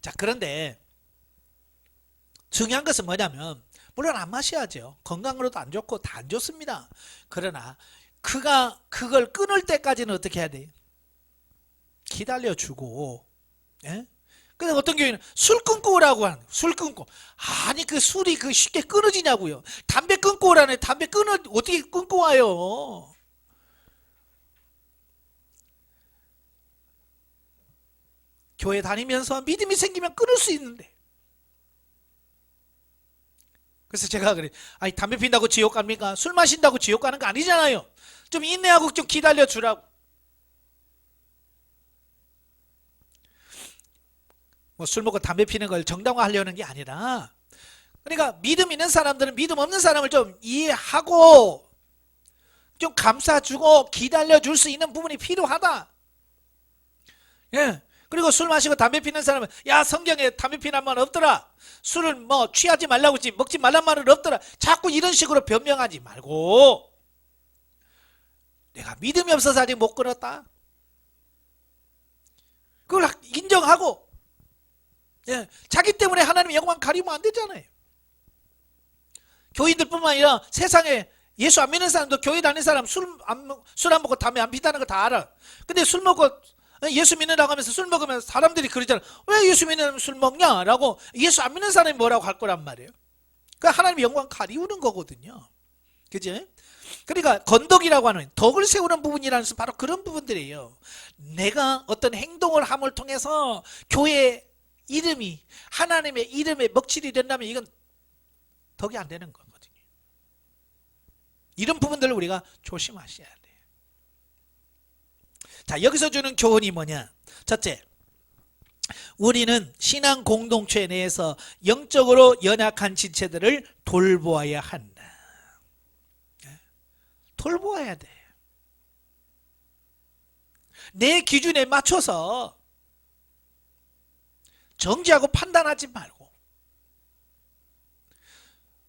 자, 그런데 중요한 것은 뭐냐면, 물론 안 마셔야죠. 건강으로도 안 좋고 다 안 좋습니다. 그러나 그걸 끊을 때까지는 어떻게 해야 돼요? 기다려주고. 예? 근데 어떤 교회는 술 끊고 오라고 하는 거예요. 술 끊고. 아니, 그 술이 쉽게 끊어지냐고요. 담배 끊고 오라네. 담배 어떻게 끊고 와요? 교회 다니면서 믿음이 생기면 끊을 수 있는데. 그래서 제가 그래, 아니, 담배 핀다고 지옥 갑니까? 술 마신다고 지옥 가는 거 아니잖아요. 좀 인내하고 좀 기다려 주라고. 뭐 술 먹고 담배 피는 걸 정당화하려는 게 아니라, 그러니까 믿음 있는 사람들은 믿음 없는 사람을 좀 이해하고 좀 감싸주고 기다려 줄 수 있는 부분이 필요하다. 예. 그리고 술 마시고 담배 피는 사람은, 야, 성경에 담배 피는 말 없더라. 술을 뭐 취하지 말라고 했지, 먹지 말란 말은 없더라. 자꾸 이런 식으로 변명하지 말고, 내가 믿음이 없어서 아직 못 끊었다. 그걸 인정하고, 예, 자기 때문에 하나님의 영광 가리면 안 되잖아요. 교인들뿐만 아니라 세상에 예수 안 믿는 사람도, 교회 다니는 사람 술 안 먹고 담배 안 피다는 거 다 알아. 근데 술 먹고 예수 믿는다고 하면서 술 먹으면 사람들이 그러잖아. 왜 예수 믿는 사람이 술 먹냐? 라고. 예수 안 믿는 사람이 뭐라고 할 거란 말이에요. 그 하나님의 영광 가리우는 거거든요. 그지? 그러니까 건덕이라고 하는, 덕을 세우는 부분이라는 것은 바로 그런 부분들이에요. 내가 어떤 행동을 함을 통해서 교회의 이름이, 하나님의 이름에 먹칠이 된다면 이건 덕이 안 되는 거거든요. 이런 부분들을 우리가 조심하셔야 돼요. 자, 여기서 주는 교훈이 뭐냐? 첫째, 우리는 신앙 공동체 내에서 영적으로 연약한 지체들을 돌보아야 한다. 돌보아야 돼. 내 기준에 맞춰서 정지하고 판단하지 말고,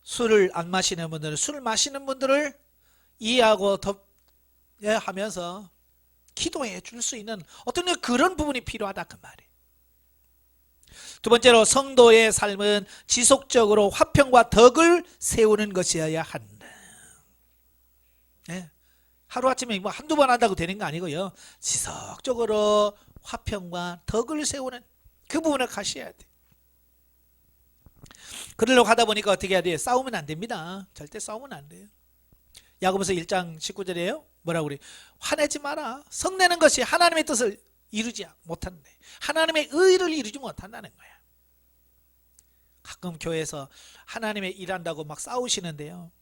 술을 안 마시는 분들은 술 마시는 분들을 이해하고 하면서 기도해 줄 수 있는 어떤 그런 부분이 필요하다, 그 말이에요. 두 번째로, 성도의 삶은 지속적으로 화평과 덕을 세우는 것이어야 한다. 네. 하루아침에 뭐 한두 번 한다고 되는 거 아니고요. 지속적으로 화평과 덕을 세우는 그 부분을 가셔야 돼. 그러려고 하다 보니까 어떻게 해야 돼요? 싸우면 안 됩니다. 절대 싸우면 안 돼요. 야고보서 1장 19절이에요. 뭐라고 그래? 화내지 마라. 성내는 것이 하나님의 뜻을 이루지 못한대. 하나님의 의를 이루지 못한다는 거야. 가끔 교회에서 하나님의 일한다고 막 싸우시는데요.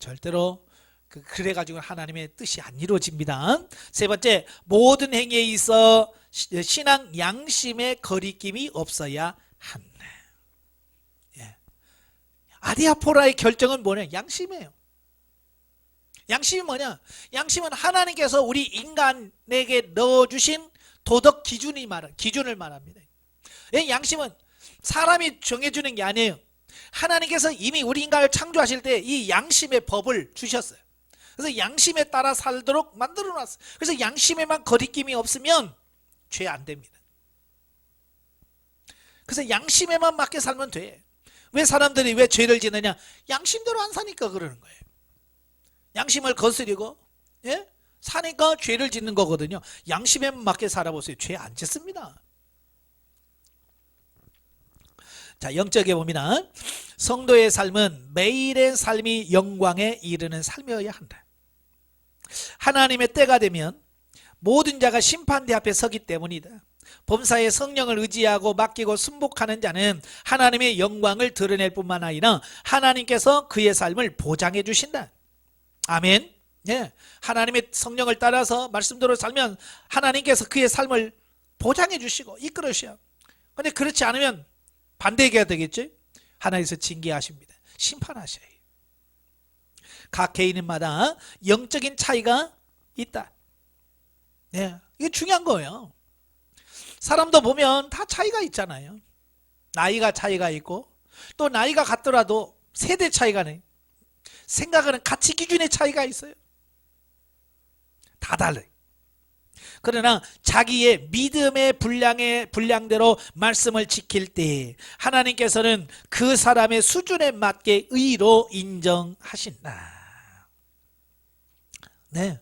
절대로 그래가지고 하나님의 뜻이 안 이루어집니다. 세 번째, 모든 행위에 있어 신앙 양심의 거리낌이 없어야 한다. 예. 아디아포라의 결정은 뭐냐? 양심이에요. 양심이 뭐냐? 양심은 하나님께서 우리 인간에게 넣어주신 도덕 기준을 말합니다. 예, 양심은 사람이 정해주는 게 아니에요. 하나님께서 이미 우리 인간을 창조하실 때 이 양심의 법을 주셨어요. 그래서 양심에 따라 살도록 만들어 놨어요. 그래서 양심에만 거리낌이 없으면 죄 안 됩니다. 그래서 양심에만 맞게 살면 돼. 왜 사람들이 왜 죄를 짓느냐? 양심대로 안 사니까 그러는 거예요. 양심을 거스리고 사니까 죄를 짓는 거거든요. 양심에 맞게 살아보세요. 죄 안 짓습니다. 자, 영적에 보면 성도의 삶은 매일의 삶이 영광에 이르는 삶이어야 한다. 하나님의 때가 되면 모든 자가 심판대 앞에 서기 때문이다. 범사에 성령을 의지하고 맡기고 순복하는 자는 하나님의 영광을 드러낼 뿐만 아니라 하나님께서 그의 삶을 보장해 주신다. 아멘. 예, 하나님의 성령을 따라서 말씀대로 살면 하나님께서 그의 삶을 보장해 주시고 이끌어 주셔. 그런데 그렇지 않으면 반대 얘기가 되겠죠. 하나님께서 징계하십니다. 심판하셔요. 각 개인마다 영적인 차이가 있다. 예, 이게 중요한 거예요. 사람도 보면 다 차이가 있잖아요. 나이가 차이가 있고 또 나이가 같더라도 세대 차이가 네. 생각하는 가치 기준의 차이가 있어요. 다 달라요. 그러나 자기의 믿음의 분량대로 말씀을 지킬 때 하나님께서는 그 사람의 수준에 맞게 의로 인정하신다. 네.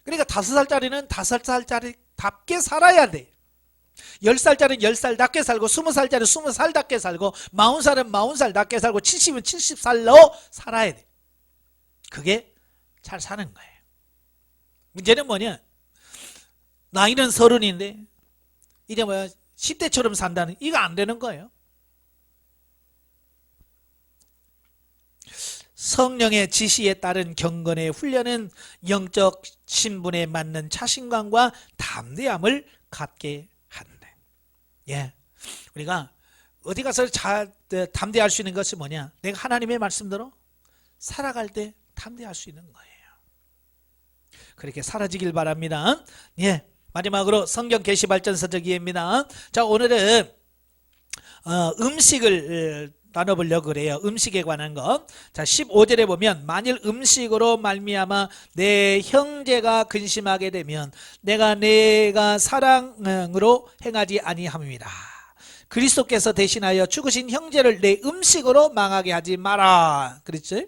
그러니까 5살짜리는 5살짜리답게 살아야 돼. 10살짜리는 10살답게 살고 20살짜리는 20살답게 살고 40살은 40살답게 살고 70은 70살로 살아야 돼. 그게 잘 사는 거예요. 문제는 뭐냐? 나이는 30인데 이제 뭐야 10대처럼 산다는 이거 안 되는 거예요. 성령의 지시에 따른 경건의 훈련은 영적 신분에 맞는 자신감과 담대함을 갖게 한다. 예, 우리가 어디 가서 담대할 수 있는 것이 뭐냐? 내가 하나님의 말씀대로 살아갈 때 담대할 수 있는 거예요. 그렇게 사라지길 바랍니다. 예, 마지막으로 성경 계시발전서적 이해입니다. 자, 오늘은 음식을 나눠보려고 그래요. 음식에 관한 것. 자, 15절에 보면 만일 음식으로 말미암아 내 형제가 근심하게 되면 내가 사랑으로 행하지 아니함이라. 그리스도께서 대신하여 죽으신 형제를 내 음식으로 망하게 하지 마라. 그랬죠?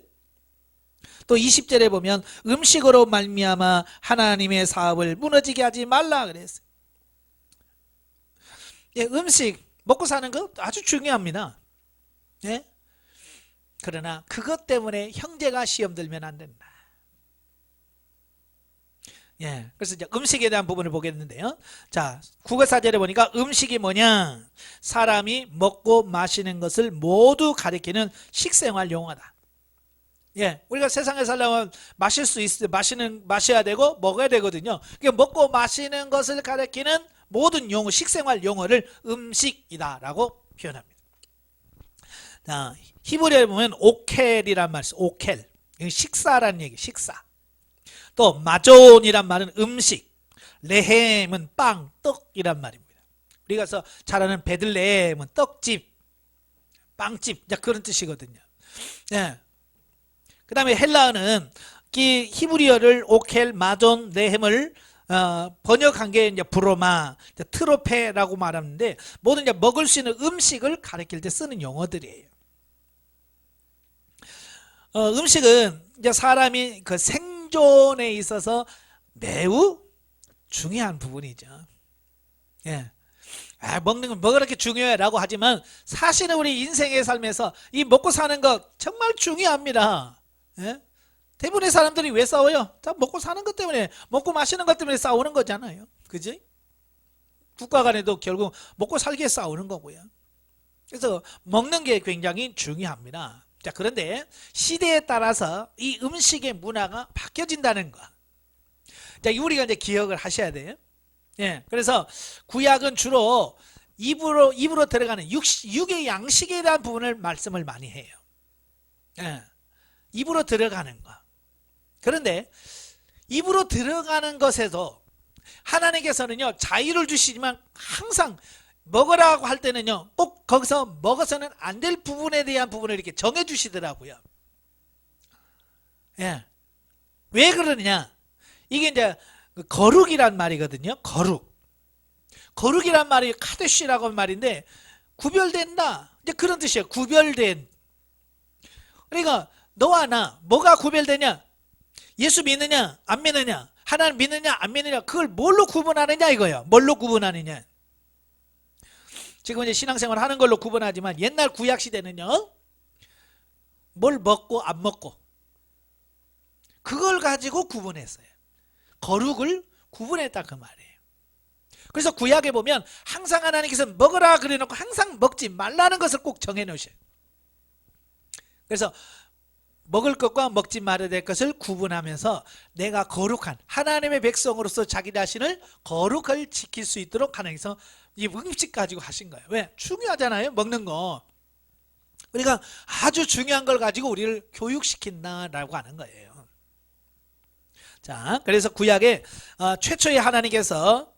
또 20절에 보면 음식으로 말미암아 하나님의 사업을 무너지게 하지 말라 그랬어요. 예, 음식 먹고 사는 거 아주 중요합니다. 예? 그러나 그것 때문에 형제가 시험 들면 안 된다. 예, 그래서 이제 음식에 대한 부분을 보겠는데요. 자, 국어사전에 보니까 음식이 뭐냐? 사람이 먹고 마시는 것을 모두 가리키는 식생활 용어다. 예, 우리가 세상에 살려면 마실 수 마셔야 되고 먹어야 되거든요. 그러니까 먹고 마시는 것을 가리키는 모든 용어, 식생활 용어를 음식이다라고 표현합니다. 자, 히브리어에 보면 오켈이란 말 있어요. 오켈. 식사라는 얘기, 식사. 또 마존이란 말은 음식, 레헴은 빵, 떡이란 말입니다. 우리가 잘 아는 베들레헴은 떡집, 빵집, 그런 뜻이거든요. 네. 그 다음에 헬라어는 이 히브리어를 오켈, 마존, 레헴을 번역한 게 이제 브로마, 트로페라고 말하는데 모든 이제 먹을 수 있는 음식을 가리킬 때 쓰는 용어들이에요. 음식은 이제 사람이 그 생존에 있어서 매우 중요한 부분이죠. 예. 먹는 건 뭐가 그렇게 중요해라고 하지만 사실은 우리 인생의 삶에서 이 먹고 사는 것 정말 중요합니다. 예? 대부분의 사람들이 왜 싸워요? 다 먹고 사는 것 때문에, 먹고 마시는 것 때문에 싸우는 거잖아요. 그지? 국가 간에도 결국 먹고 살기에 싸우는 거고요. 그래서 먹는 게 굉장히 중요합니다. 자, 그런데 시대에 따라서 이 음식의 문화가 바뀌어진다는 거. 자, 우리가 이제 기억을 하셔야 돼요. 예, 그래서 구약은 주로 입으로 들어가는 육의 양식에 대한 부분을 말씀을 많이 해요. 예, 입으로 들어가는 거. 그런데 입으로 들어가는 것에도 하나님께서는요, 자유를 주시지만 항상 먹으라고 할 때는요, 꼭 거기서 먹어서는 안 될 부분에 대한 부분을 이렇게 정해 주시더라고요. 예. 왜 그러느냐? 이게 이제 거룩이란 말이거든요. 거룩이란 말이 카데시라고 하는 말인데, 구별된다. 이제 그런 뜻이에요. 구별된. 그러니까 너와 나 뭐가 구별되냐? 예수 믿느냐 안 믿느냐, 하나님 믿느냐 안 믿느냐, 그걸 뭘로 구분하느냐 이거예요. 뭘로 구분하느냐. 지금 이제 신앙생활 하는 걸로 구분하지만 옛날 구약 시대는요, 뭘 먹고 안 먹고 그걸 가지고 구분했어요. 거룩을 구분했다 그 말이에요. 그래서 구약에 보면 항상 하나님께서 먹으라 그래놓고 항상 먹지 말라는 것을 꼭 정해 놓으셔요. 그래서 먹을 것과 먹지 말아야 될 것을 구분하면서 내가 거룩한 하나님의 백성으로서 자기 자신을 거룩을 지킬 수 있도록 하나님께서 이 음식 가지고 하신 거예요. 왜? 중요하잖아요, 먹는 거. 그러니까 아주 중요한 걸 가지고 우리를 교육시킨다라고 하는 거예요. 자, 그래서 구약에 최초의 하나님께서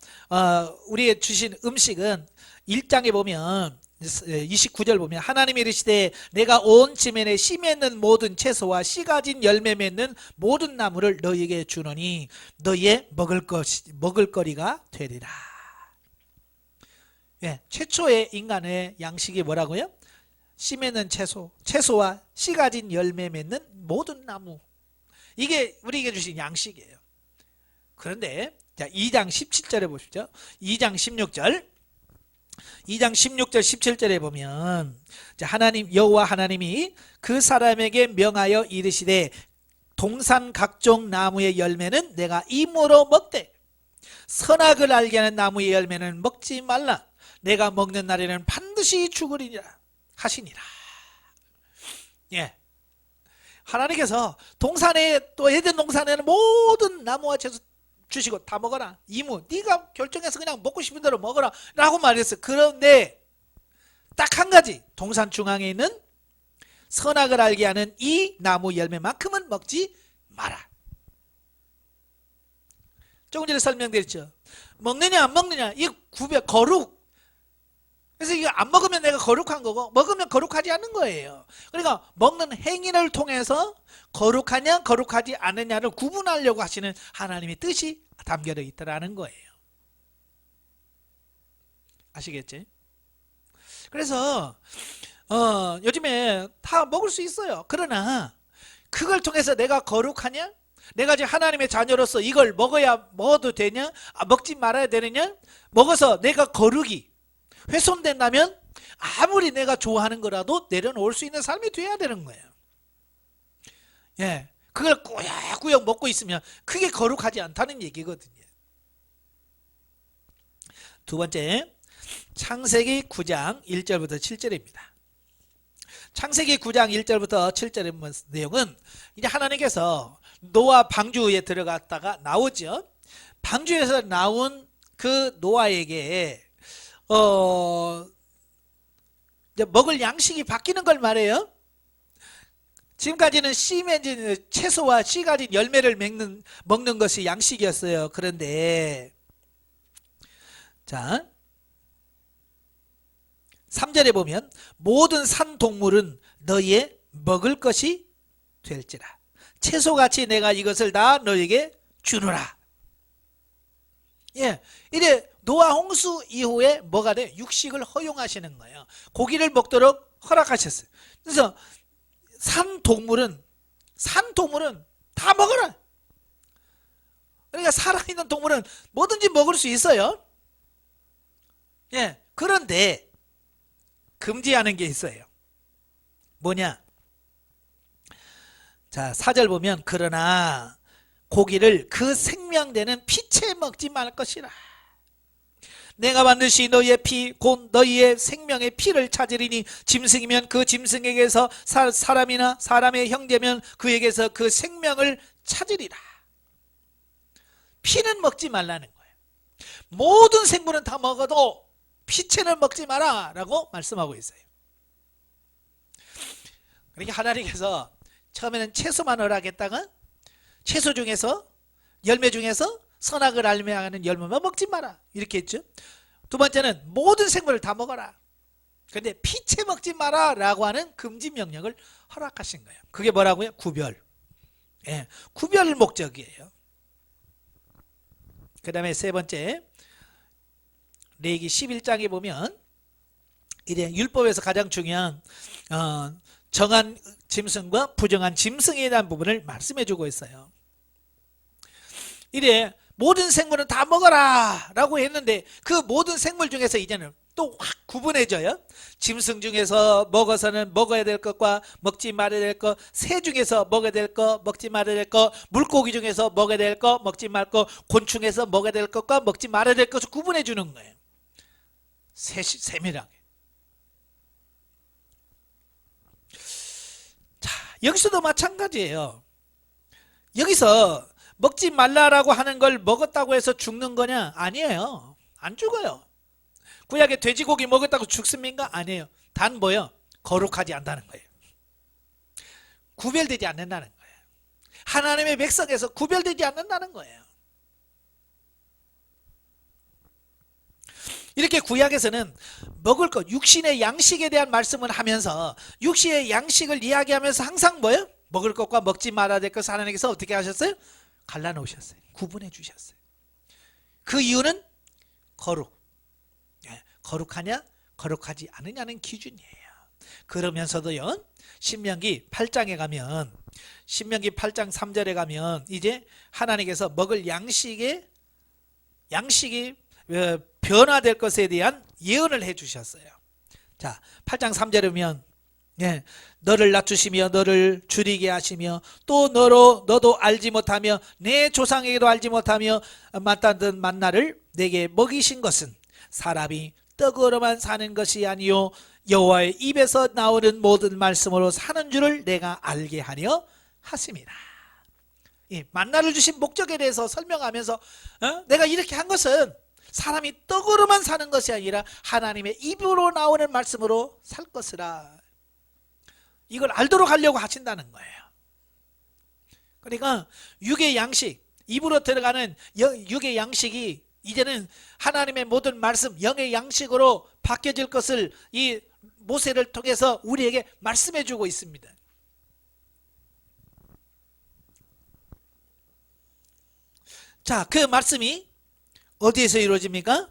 우리에게 주신 음식은 1장에 보면 29절 보면 하나님이 이르시되 내가 온 지면에 씨 맺는 모든 채소와 씨 가진 열매 맺는 모든 나무를 너희에게 주노니 너희의 먹을거리가 되리라. 예, 최초의 인간의 양식이 뭐라고요? 씨 맺는 채소와 씨 가진 열매 맺는 모든 나무. 이게 우리에게 주신 양식이에요. 그런데 자, 2장 17절에 보십시오. 2장 16절 17절에 보면 하나님 여호와 하나님이 그 사람에게 명하여 이르시되 동산 각종 나무의 열매는 내가 임으로 먹되 선악을 알게 하는 나무의 열매는 먹지 말라. 내가 먹는 날에는 반드시 죽으리라 하시니라. 예, 하나님께서 동산에 또 에덴 동산에는 모든 나무와 채소 주시고 다 먹어라. 이무 네가 결정해서 그냥 먹고 싶은 대로 먹어라 라고 말했어요. 그런데 딱 한 가지, 동산 중앙에 있는 선악을 알게 하는 이 나무 열매만큼은 먹지 마라. 조금 전에 설명드렸죠. 먹느냐 안 먹느냐 이 구별, 거룩. 그래서 이거 안 먹으면 내가 거룩한 거고 먹으면 거룩하지 않은 거예요. 그러니까 먹는 행위를 통해서 거룩하냐 거룩하지 않느냐를 구분하려고 하시는 하나님의 뜻이 담겨져 있더라는 거예요. 아시겠지? 그래서 요즘에 다 먹을 수 있어요. 그러나 그걸 통해서 내가 거룩하냐, 내가 지금 하나님의 자녀로서 이걸 먹어도 되냐, 먹지 말아야 되느냐, 먹어서 내가 거룩이 훼손된다면 아무리 내가 좋아하는 거라도 내려놓을 수 있는 삶이 돼야 되는 거예요. 예, 그걸 꾸역꾸역 먹고 있으면 그게 거룩하지 않다는 얘기거든요. 두 번째, 창세기 9장 1절부터 7절입니다. 창세기 9장 1절부터 7절의 내용은 이제 하나님께서 노아 방주에 들어갔다가 나오죠. 방주에서 나온 그 노아에게 이제 먹을 양식이 바뀌는 걸 말해요. 지금까지는 씨 맺은 채소와 씨 가진 열매를 먹는 것이 양식이었어요. 그런데 자, 3절에 보면 모든 산 동물은 너희의 먹을 것이 될지라. 채소같이 내가 이것을 다 너희에게 주노라. 예, 이래 노아 홍수 이후에 뭐가 돼? 육식을 허용하시는 거예요. 고기를 먹도록 허락하셨어요. 그래서 산 동물은 다 먹어라. 그러니까 살아있는 동물은 뭐든지 먹을 수 있어요. 예, 그런데 금지하는 게 있어요. 뭐냐? 자, 4절 보면 그러나 고기를 그 생명되는 피채 먹지 말 것이라. 내가 반드시 너희의 피 곧 너희의 생명의 피를 찾으리니 짐승이면 그 짐승에게서 사람이나 사람의 형제면 그에게서 그 생명을 찾으리라. 피는 먹지 말라는 거예요. 모든 생물은 다 먹어도 피채는 먹지 마라 라고 말씀하고 있어요. 그러니까 하나님께서 처음에는 채소만 허락했다가 채소 중에서 열매 중에서 선악을 알며 하는 열매만 먹지 마라 이렇게 했죠. 두 번째는 모든 생물을 다 먹어라. 그런데 피채 먹지 마라 라고 하는 금지 명령을 허락하신 거예요. 그게 뭐라고요? 구별. 예, 구별 목적이에요. 그 다음에 세 번째, 레위기 11장에 보면 이제 율법에서 가장 중요한 정한 짐승과 부정한 짐승에 대한 부분을 말씀해 주고 있어요. 이래 모든 생물은 다 먹어라 라고 했는데 그 모든 생물 중에서 이제는 또 확 구분해져요. 짐승 중에서 먹어서는 먹어야 될 것과 먹지 말아야 될 것, 새 중에서 먹어야 될 것, 먹지 말아야 될 것, 물고기 중에서 먹어야 될 것, 먹지 말 것, 곤충에서 먹어야 될 것과 먹지 말아야 될 것을 구분해 주는 거예요. 세밀하게. 자, 여기서도 마찬가지예요. 여기서 먹지 말라라고 하는 걸 먹었다고 해서 죽는 거냐? 아니에요. 안 죽어요. 구약에 돼지고기 먹었다고 죽습니까? 아니에요. 단 뭐요? 거룩하지 않다는 거예요. 구별되지 않는다는 거예요. 하나님의 백성에서 구별되지 않는다는 거예요. 이렇게 구약에서는 먹을 것, 육신의 양식에 대한 말씀을 하면서 육신의 양식을 이야기하면서 항상 뭐예요? 먹을 것과 먹지 말아야 될 것을 하나님께서 어떻게 하셨어요? 갈라놓으셨어요. 구분해 주셨어요. 그 이유는 거룩. 거룩하냐 거룩하지 않느냐는 기준이에요. 그러면서도요, 신명기 8장에 가면, 신명기 8장 3절에 가면 이제 하나님께서 먹을 양식이 변화될 것에 대한 예언을 해 주셨어요. 자, 8장 3절에 보면 너를 낮추시며 너를 줄이게 하시며 또 너도 알지 못하며 내 조상에게도 알지 못하며 마땅한 만나를 내게 먹이신 것은 사람이 떡으로만 사는 것이 아니요 여호와의 입에서 나오는 모든 말씀으로 사는 줄을 내가 알게 하려 하심이라. 만나를 주신 목적에 대해서 설명하면서 내가 이렇게 한 것은 사람이 떡으로만 사는 것이 아니라 하나님의 입으로 나오는 말씀으로 살 것이라. 이걸 알도록 하려고 하신다는 거예요. 그러니까 육의 양식, 입으로 들어가는 육의 양식이 이제는 하나님의 모든 말씀, 영의 양식으로 바뀌어질 것을 이 모세를 통해서 우리에게 말씀해 주고 있습니다. 자, 그 말씀이 어디에서 이루어집니까?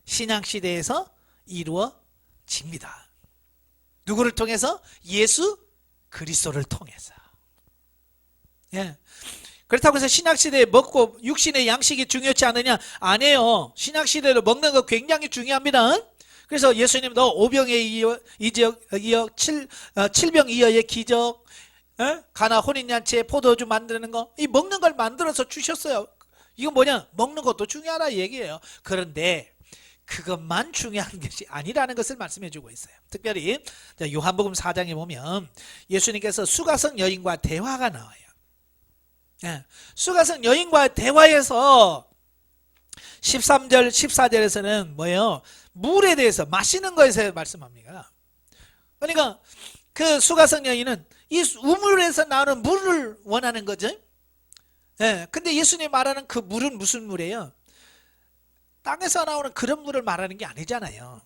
신약시대에서 이루어집니다. 누구를 통해서? 예수 그리스도를 통해서. 그렇다고 해서 신약시대에 먹고 육신의 양식이 중요치 않느냐? 아니에요. 신약시대로 먹는 거 굉장히 중요합니다. 그래서 예수님도 오병의 칠병이어의 기적, 가나 혼인잔치에 포도주 만드는 거, 이 먹는 걸 만들어서 주셨어요. 이건 뭐냐? 먹는 것도 중요하다 얘기예요. 그런데 그것만 중요한 것이 아니라는 것을 말씀해 주고 있어요. 특별히 요한복음 4장에 보면 예수님께서 수가성 여인과 대화가 나와요. 수가성 여인과 대화에서 13절 14절에서는 뭐예요? 물에 대해서, 마시는 것에 말씀합니다. 그러니까 그 수가성 여인은 이 우물에서 나오는 물을 원하는 거죠. 근데 예수님 말하는 그 물은 무슨 물이에요? 땅에서 나오는 그런 물을 말하는 게 아니잖아요.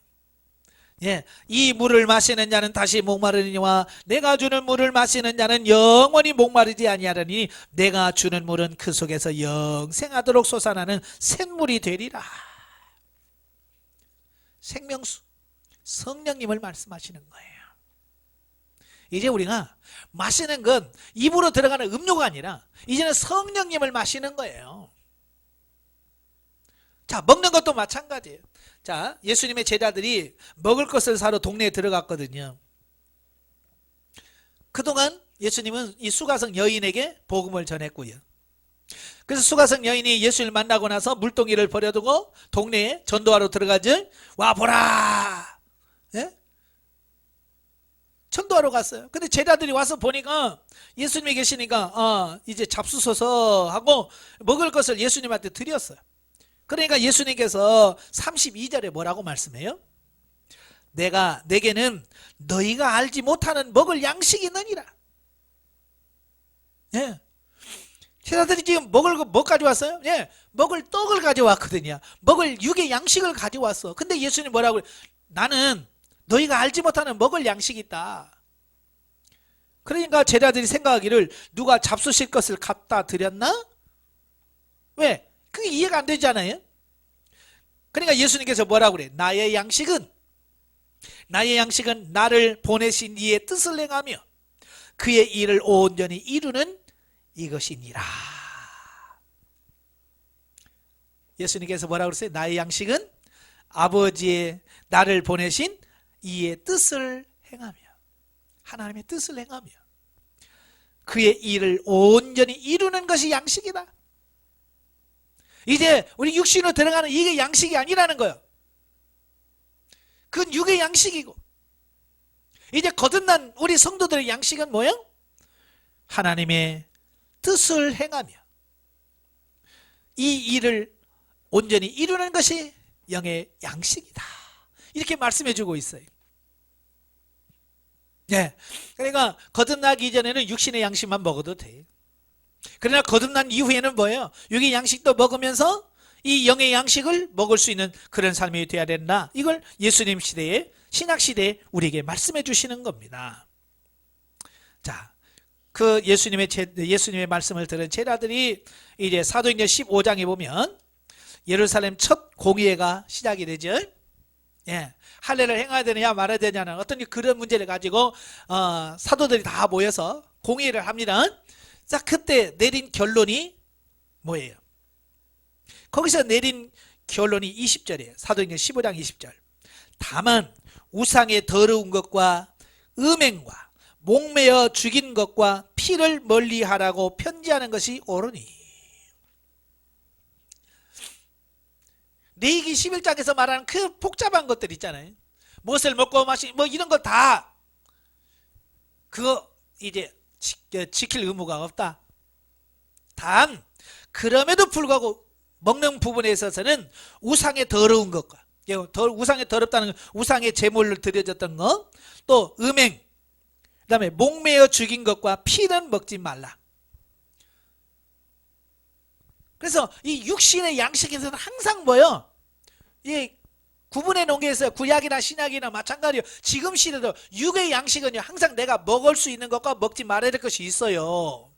이 물을 마시는 자는 다시 목마르니와 내가 주는 물을 마시는 자는 영원히 목마르지 아니하리니 내가 주는 물은 그 속에서 영생하도록 솟아나는 샘물이 되리라. 생명수, 성령님을 말씀하시는 거예요. 이제 우리가 마시는 건 입으로 들어가는 음료가 아니라 이제는 성령님을 마시는 거예요. 자, 먹는 것도 마찬가지예요. 자, 예수님의 제자들이 먹을 것을 사러 동네에 들어갔거든요. 그동안 예수님은 이 수가성 여인에게 복음을 전했고요. 그래서 수가성 여인이 예수를 만나고 나서 물동이를 버려두고 동네에 전도하러 들어가죠. 와 보라. 예? 전도하러 갔어요. 근데 제자들이 와서 보니까 예수님이 계시니까 이제 잡수소서 하고 먹을 것을 예수님한테 드렸어요. 그러니까 예수님께서 32절에 뭐라고 말씀해요? 내게는 너희가 알지 못하는 먹을 양식이 있느니라. 예. 제자들이 지금 먹을 거 뭐 가져왔어요? 예. 먹을 떡을 가져왔거든요. 먹을 육의 양식을 가져왔어. 근데 예수님 뭐라고 그래? 나는 너희가 알지 못하는 먹을 양식이 있다. 그러니까 제자들이 생각하기를 누가 잡수실 것을 갖다 드렸나? 왜? 그게 이해가 안 되잖아요. 그러니까 예수님께서 뭐라고 그래? 나의 양식은 나를 보내신 이의 뜻을 행하며 그의 일을 온전히 이루는 이것이니라. 예수님께서 뭐라고 그랬어요? 나의 양식은 아버지의 나를 보내신 이의 뜻을 행하며, 하나님의 뜻을 행하며 그의 일을 온전히 이루는 것이 양식이다. 이제 우리 육신으로 들어가는 이게 양식이 아니라는 거예요. 그건 육의 양식이고, 이제 거듭난 우리 성도들의 양식은 뭐예요? 하나님의 뜻을 행하며 이 일을 온전히 이루는 것이 영의 양식이다. 이렇게 말씀해 주고 있어요. 네. 그러니까 거듭나기 이전에는 육신의 양식만 먹어도 돼. 그러나 거듭난 이후에는 뭐예요? 육의 양식도 먹으면서 이 영의 양식을 먹을 수 있는 그런 삶이 되어야 된다. 이걸 예수님 시대에, 신약 시대에 우리에게 말씀해 주시는 겁니다. 자, 그 예수님의 말씀을 들은 제자들이 이제 사도행전 15장에 보면 예루살렘 첫 공의회가 시작이 되죠. 예, 할례를 행해야 되느냐 말아야 되냐는 어떤 그런 문제를 가지고 사도들이 다 모여서 공의회를 합니다. 자, 그때 내린 결론이 뭐예요? 거기서 내린 결론이 20절이에요. 사도행전 15장 20절. 다만 우상의 더러운 것과 음행과 목매어 죽인 것과 피를 멀리하라고 편지하는 것이 옳으니. 레위기 11장에서 말하는 그 복잡한 것들 있잖아요. 무엇을 먹고 마시 뭐 이런 거 다 그거 이제 지킬 의무가 없다. 단 그럼에도 불구하고 먹는 부분에 있어서는 우상의 더러운 것과, 우상의 더럽다는 건 우상의 제물을 드려졌던 것, 또 음행, 그 다음에 목매어 죽인 것과 피는 먹지 말라. 그래서 이 육신의 양식에서는 항상 뭐예요? 이 구분해 놓은 게 있어요. 구약이나 신약이나 마찬가지예요. 지금 시대도 육의 양식은요, 항상 내가 먹을 수 있는 것과 먹지 말아야 될 것이 있어요.